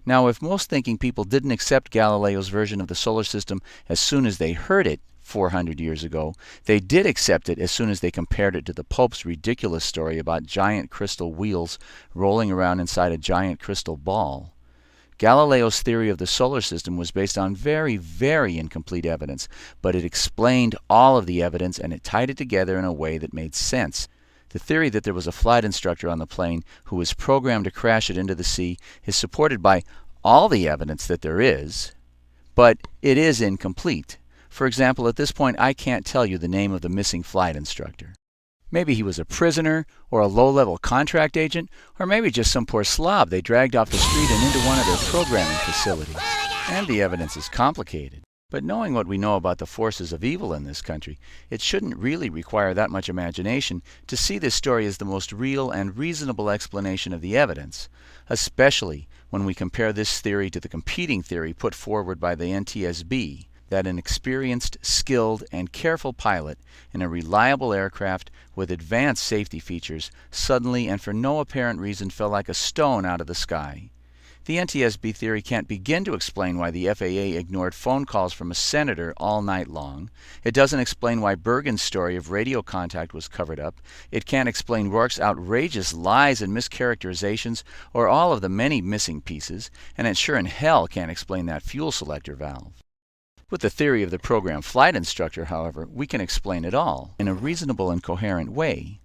Now, if most thinking people didn't accept Galileo's version of the solar system as soon as they heard it 400 years ago, they did accept it as soon as they compared it to the Pope's ridiculous story about giant crystal wheels rolling around inside a giant crystal ball. Galileo's theory of the solar system was based on very, very incomplete evidence, but it explained all of the evidence and it tied it together in a way that made sense. The theory that there was a flight instructor on the plane who was programmed to crash it into the sea is supported by all the evidence that there is, but it is incomplete. For example, at this point I can't tell you the name of the missing flight instructor. Maybe he was a prisoner, or a low-level contract agent, or maybe just some poor slob they dragged off the street and into one of their programming facilities. And the evidence is complicated. But knowing what we know about the forces of evil in this country, it shouldn't really require that much imagination to see this story as the most real and reasonable explanation of the evidence, especially when we compare this theory to the competing theory put forward by the NTSB, that an experienced, skilled, and careful pilot in a reliable aircraft with advanced safety features suddenly and for no apparent reason fell like a stone out of the sky. The NTSB theory can't begin to explain why the FAA ignored phone calls from a senator all night long. It doesn't explain why Bergen's story of radio contact was covered up. It can't explain Rourke's outrageous lies and mischaracterizations or all of the many missing pieces, and it sure in hell can't explain that fuel selector valve. With the theory of the program flight instructor, however, we can explain it all in a reasonable and coherent way.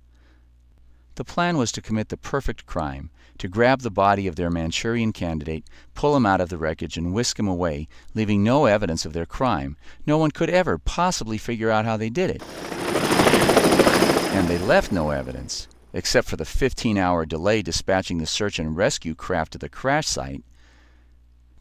The plan was to commit the perfect crime, to grab the body of their Manchurian candidate, pull him out of the wreckage, and whisk him away, leaving no evidence of their crime. No one could ever possibly figure out how they did it. And they left no evidence, except for the 15-hour delay dispatching the search and rescue craft to the crash site.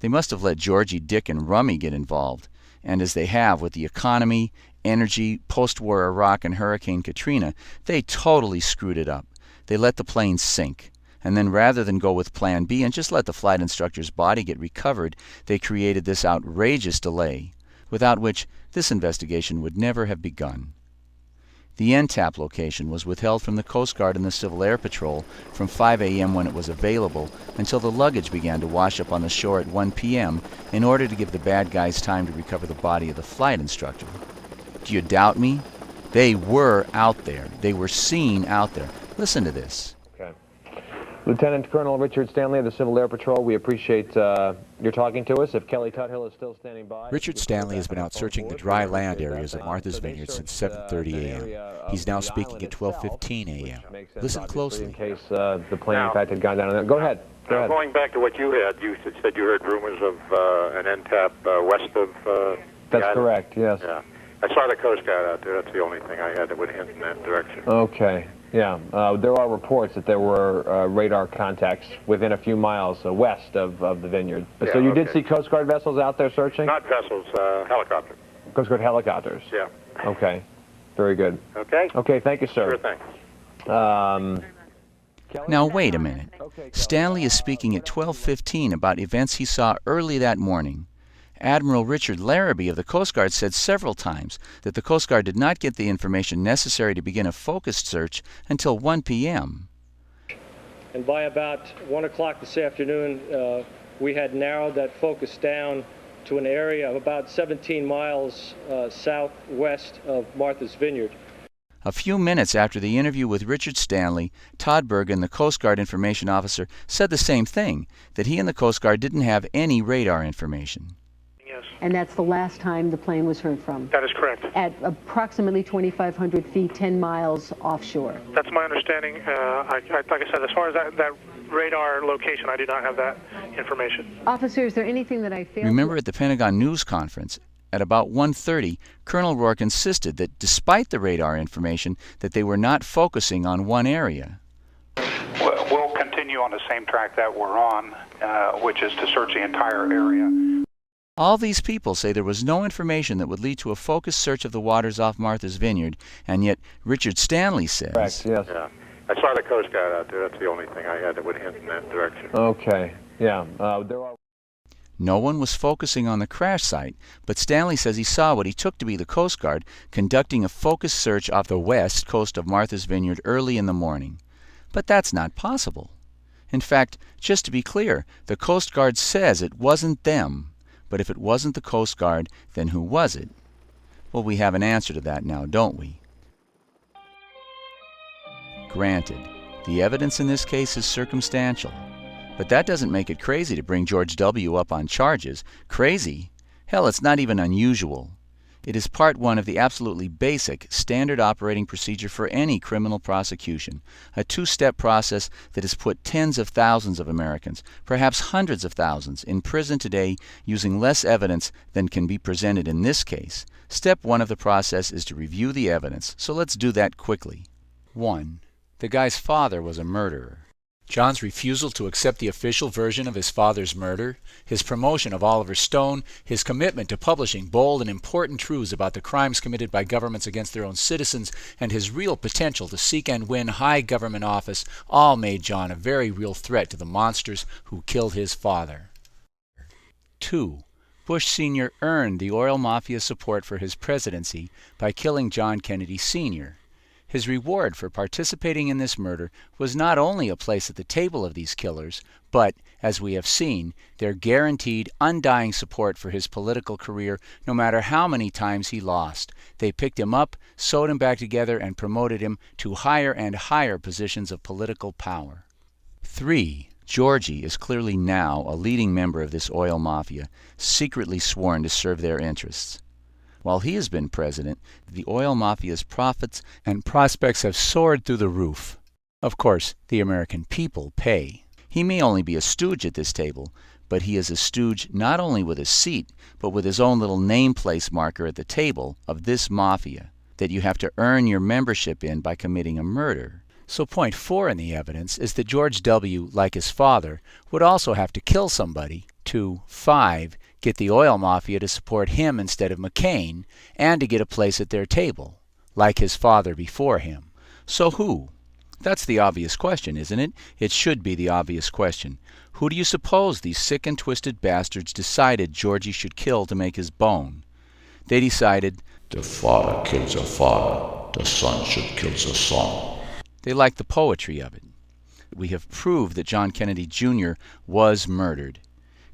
They must have let Georgie, Dick, and Rummy get involved. And as they have with the economy, energy, post-war Iraq, and Hurricane Katrina, they totally screwed it up. They let the plane sink. And then rather than go with Plan B and just let the flight instructor's body get recovered, they created this outrageous delay, without which this investigation would never have begun. The NTAP location was withheld from the Coast Guard and the Civil Air Patrol from 5 a.m. when it was available until the luggage began to wash up on the shore at 1 p.m. in order to give the bad guys time to recover the body of the flight instructor. Do you doubt me? They were out there. They were seen out there. Listen to this. Okay. Lieutenant Colonel Richard Stanley of the Civil Air Patrol, we appreciate your talking to us. If Kelly Tuthill is still standing by... Richard Stanley has been out searching the dry land areas of Martha's Vineyard since 7:30 a.m. He's now speaking at 12:15 a.m. Listen closely. In case the plane, in fact, had gone down. Go ahead. Go ahead. Going back to what you said you heard rumors of an NTAP west of That's correct, yes. Yeah. I saw the Coast Guard out there. That's the only thing I had that would hint in that direction. Okay, yeah. There are reports that there were radar contacts within a few miles west of the vineyard. Yeah, So you did see Coast Guard vessels out there searching? Not vessels, helicopters. Coast Guard helicopters? Yeah. Okay, very good. Okay? Okay, thank you, sir. Sure thing. Now wait a minute. Stanley is speaking at 12:15 about events he saw early that morning. Admiral Richard Larrabee of the Coast Guard said several times that the Coast Guard did not get the information necessary to begin a focused search until 1 p.m. And by about 1 o'clock this afternoon, we had narrowed that focus down to an area of about 17 miles southwest of Martha's Vineyard. A few minutes after the interview with Richard Stanley, Todd Bergen, the Coast Guard information officer, said the same thing, that he and the Coast Guard didn't have any radar information. And that's the last time the plane was heard from? That is correct. At approximately 2,500 feet, 10 miles offshore? That's my understanding. Like I said, as far as that radar location, I do not have that information. Officer, is there anything that I failed Remember at the Pentagon news conference, at about 1:30, Colonel Rourke insisted that despite the radar information, that they were not focusing on one area. We'll continue on the same track that we're on, which is to search the entire area. All these people say there was no information that would lead to a focused search of the waters off Martha's Vineyard, and yet Richard Stanley says... Correct, yes. Yeah. I saw the Coast Guard out there. That's the only thing I had that would hint in that direction. Okay, yeah. There are... No one was focusing on the crash site, but Stanley says he saw what he took to be the Coast Guard conducting a focused search off the west coast of Martha's Vineyard early in the morning. But that's not possible. In fact, just to be clear, the Coast Guard says it wasn't them. But if it wasn't the Coast Guard, then who was it? Well, we have an answer to that now, don't we? Granted, the evidence in this case is circumstantial. But that doesn't make it crazy to bring George W. up on charges. Crazy? Hell, it's not even unusual. It is part one of the absolutely basic standard operating procedure for any criminal prosecution, a two-step process that has put tens of thousands of Americans, perhaps hundreds of thousands, in prison today using less evidence than can be presented in this case. Step one of the process is to review the evidence, so let's do that quickly. 1. The guy's father was a murderer. John's refusal to accept the official version of his father's murder, his promotion of Oliver Stone, his commitment to publishing bold and important truths about the crimes committed by governments against their own citizens, and his real potential to seek and win high government office all made John a very real threat to the monsters who killed his father. 2. Bush Sr. earned the oil mafia's support for his presidency by killing John Kennedy Sr. His reward for participating in this murder was not only a place at the table of these killers, but, as we have seen, their guaranteed, undying support for his political career no matter how many times he lost. They picked him up, sewed him back together, and promoted him to higher and higher positions of political power. 3. Georgie is clearly now a leading member of this oil mafia, secretly sworn to serve their interests. While he has been president, the oil mafia's profits and prospects have soared through the roof. Of course, the American people pay. He may only be a stooge at this table, but he is a stooge not only with a seat, but with his own little nameplace marker at the table of this mafia, that you have to earn your membership in by committing a murder. So point 4 in the evidence is that George W., like his father, would also have to kill somebody to 5. Get the oil mafia to support him instead of McCain, and to get a place at their table, like his father before him. So who? That's the obvious question, isn't it? It should be the obvious question. Who do you suppose these sick and twisted bastards decided Georgie should kill to make his bone? They decided, the father kills a father, the son should kill the son. They liked the poetry of it. We have proved that John Kennedy Jr. was murdered.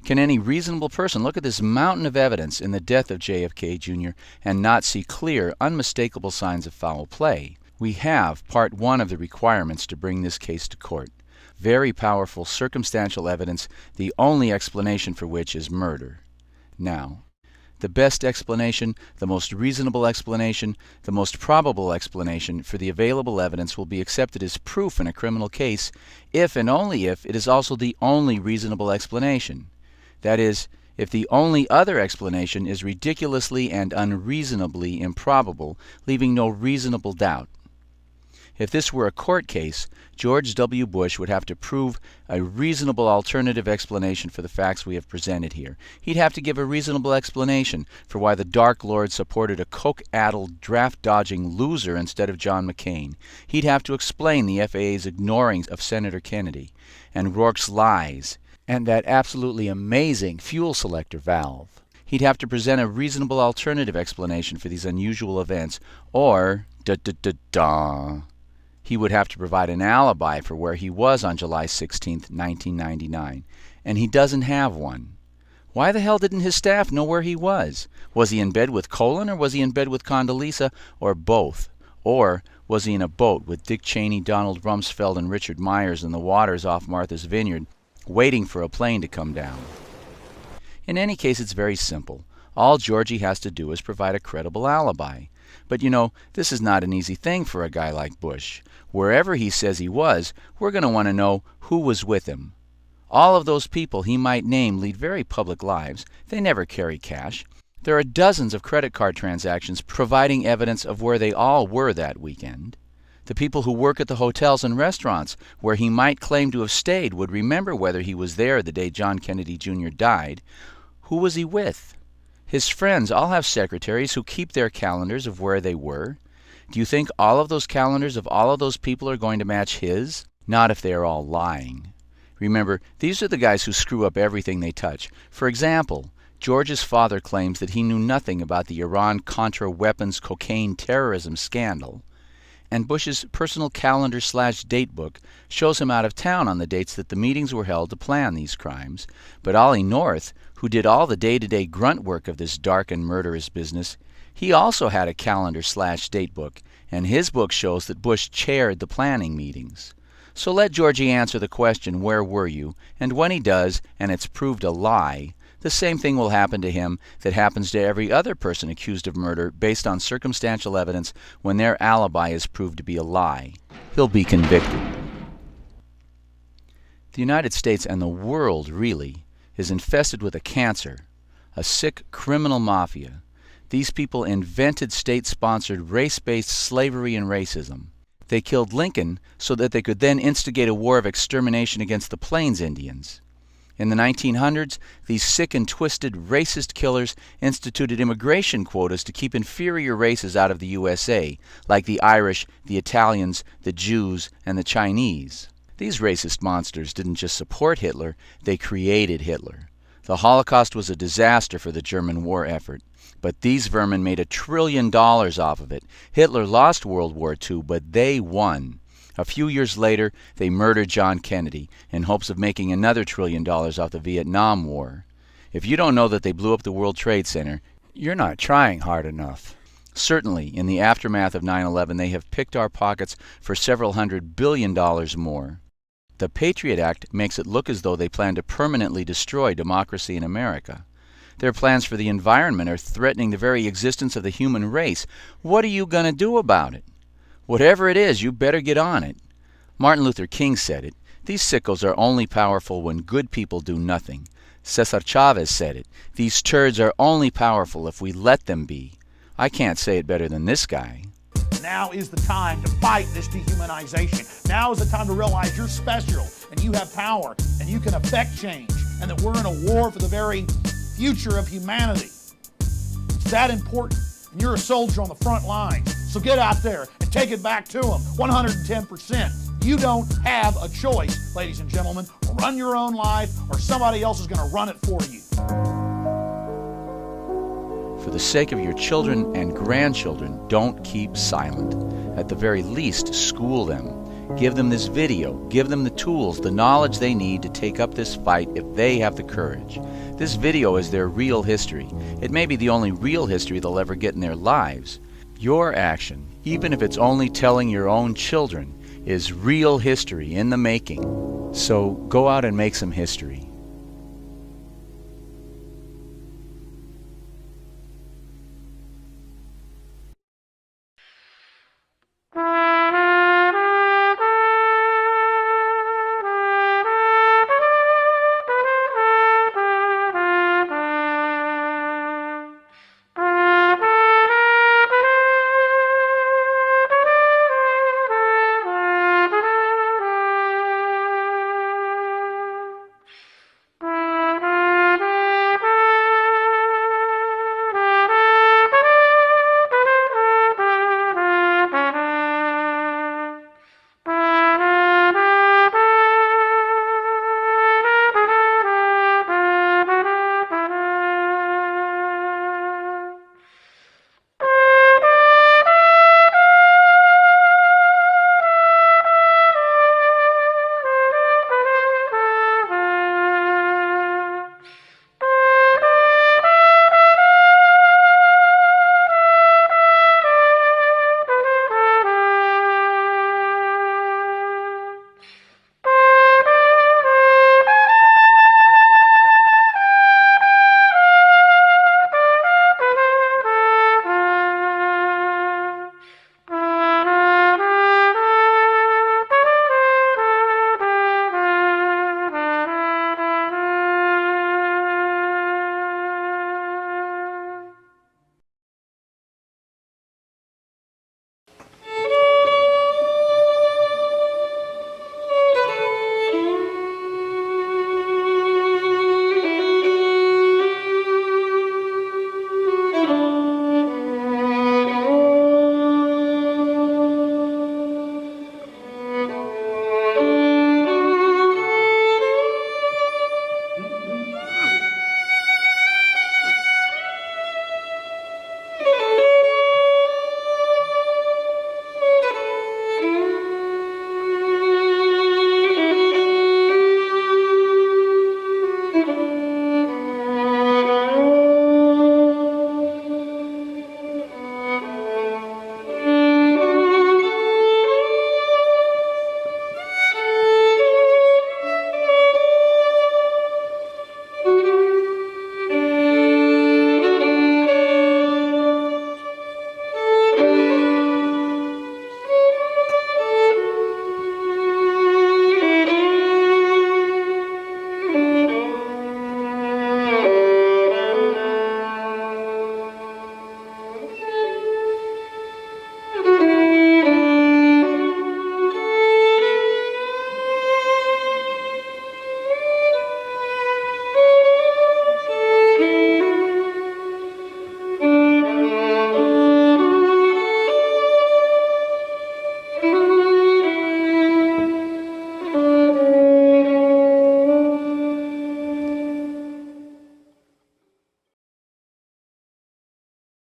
Can any reasonable person look at this mountain of evidence in the death of JFK Jr. and not see clear, unmistakable signs of foul play? We have part 1 of the requirements to bring this case to court. very powerful circumstantial evidence, the only explanation for which is murder. Now, the best explanation, the most reasonable explanation, the most probable explanation for the available evidence will be accepted as proof in a criminal case if and only if it is also the only reasonable explanation. That is, if the only other explanation is ridiculously and unreasonably improbable, leaving no reasonable doubt. If this were a court case, George W. Bush would have to prove a reasonable alternative explanation for the facts we have presented here. He'd have to give a reasonable explanation for why the Dark Lord supported a coke-addled, draft-dodging loser instead of John McCain. He'd have to explain the FAA's ignoring of Senator Kennedy, and Rourke's lies, and that absolutely amazing fuel selector valve. He'd have to present a reasonable alternative explanation for these unusual events, or he would have to provide an alibi for where he was on July 16, 1999, and he doesn't have one. Why the hell didn't his staff know where he was? Was he in bed with Colin, or was he in bed with Condoleezza, or both? Or was he in a boat with Dick Cheney, Donald Rumsfeld, and Richard Myers in the waters off Martha's Vineyard, waiting for a plane to come down? In any case, it's very simple. All Georgie has to do is provide a credible alibi. But you know, this is not an easy thing for a guy like Bush. Wherever he says he was, we're going to want to know who was with him. All of those people he might name lead very public lives. They never carry cash. There are dozens of credit card transactions providing evidence of where they all were that weekend. The people who work at the hotels and restaurants where he might claim to have stayed would remember whether he was there the day John Kennedy Jr. died. Who was he with? His friends all have secretaries who keep their calendars of where they were. Do you think all of those calendars of all of those people are going to match his? Not if they are all lying. Remember, these are the guys who screw up everything they touch. For example, George's father claims that he knew nothing about the Iran-Contra weapons cocaine terrorism scandal. And Bush's personal calendar/date book shows him out of town on the dates that the meetings were held to plan these crimes. But Ollie North, who did all the day-to-day grunt work of this dark and murderous business, he also had a calendar/date book, and his book shows that Bush chaired the planning meetings. So let Georgie answer the question, where were you? And when he does, and it's proved a lie, the same thing will happen to him that happens to every other person accused of murder based on circumstantial evidence when their alibi is proved to be a lie. He'll be convicted. The United States, and the world really, is infested with a cancer, a sick criminal mafia. These people invented state-sponsored race-based slavery and racism. They killed Lincoln so that they could then instigate a war of extermination against the Plains Indians. In the 1900s, these sick and twisted racist killers instituted immigration quotas to keep inferior races out of the USA, like the Irish, the Italians, the Jews, and the Chinese. These racist monsters didn't just support Hitler, they created Hitler. The Holocaust was a disaster for the German war effort, but these vermin made $1 trillion off of it. Hitler lost World War II, but they won. A few years later, they murdered John Kennedy in hopes of making another $1 trillion off the Vietnam War. If you don't know that they blew up the World Trade Center, you're not trying hard enough. Certainly, in the aftermath of 9/11, they have picked our pockets for several $100 billion more. The Patriot Act makes it look as though they plan to permanently destroy democracy in America. Their plans for the environment are threatening the very existence of the human race. What are you going to do about it? Whatever it is, you better get on it. Martin Luther King said it. These sickos are only powerful when good people do nothing. Cesar Chavez said it. These turds are only powerful if we let them be. I can't say it better than this guy. Now is the time to fight this dehumanization. Now is the time to realize you're special and you have power and you can affect change, and that we're in a war for the very future of humanity. It's that important. And you're a soldier on the front lines. So get out there and take it back to them 110%. You don't have a choice, ladies and gentlemen. Run your own life, or somebody else is going to run it for you. For the sake of your children and grandchildren, don't keep silent. At the very least, school them. Give them this video. Give them the tools, the knowledge they need to take up this fight if they have the courage. This video is their real history. It may be the only real history they'll ever get in their lives. Your action, even if it's only telling your own children, is real history in the making. So go out and make some history.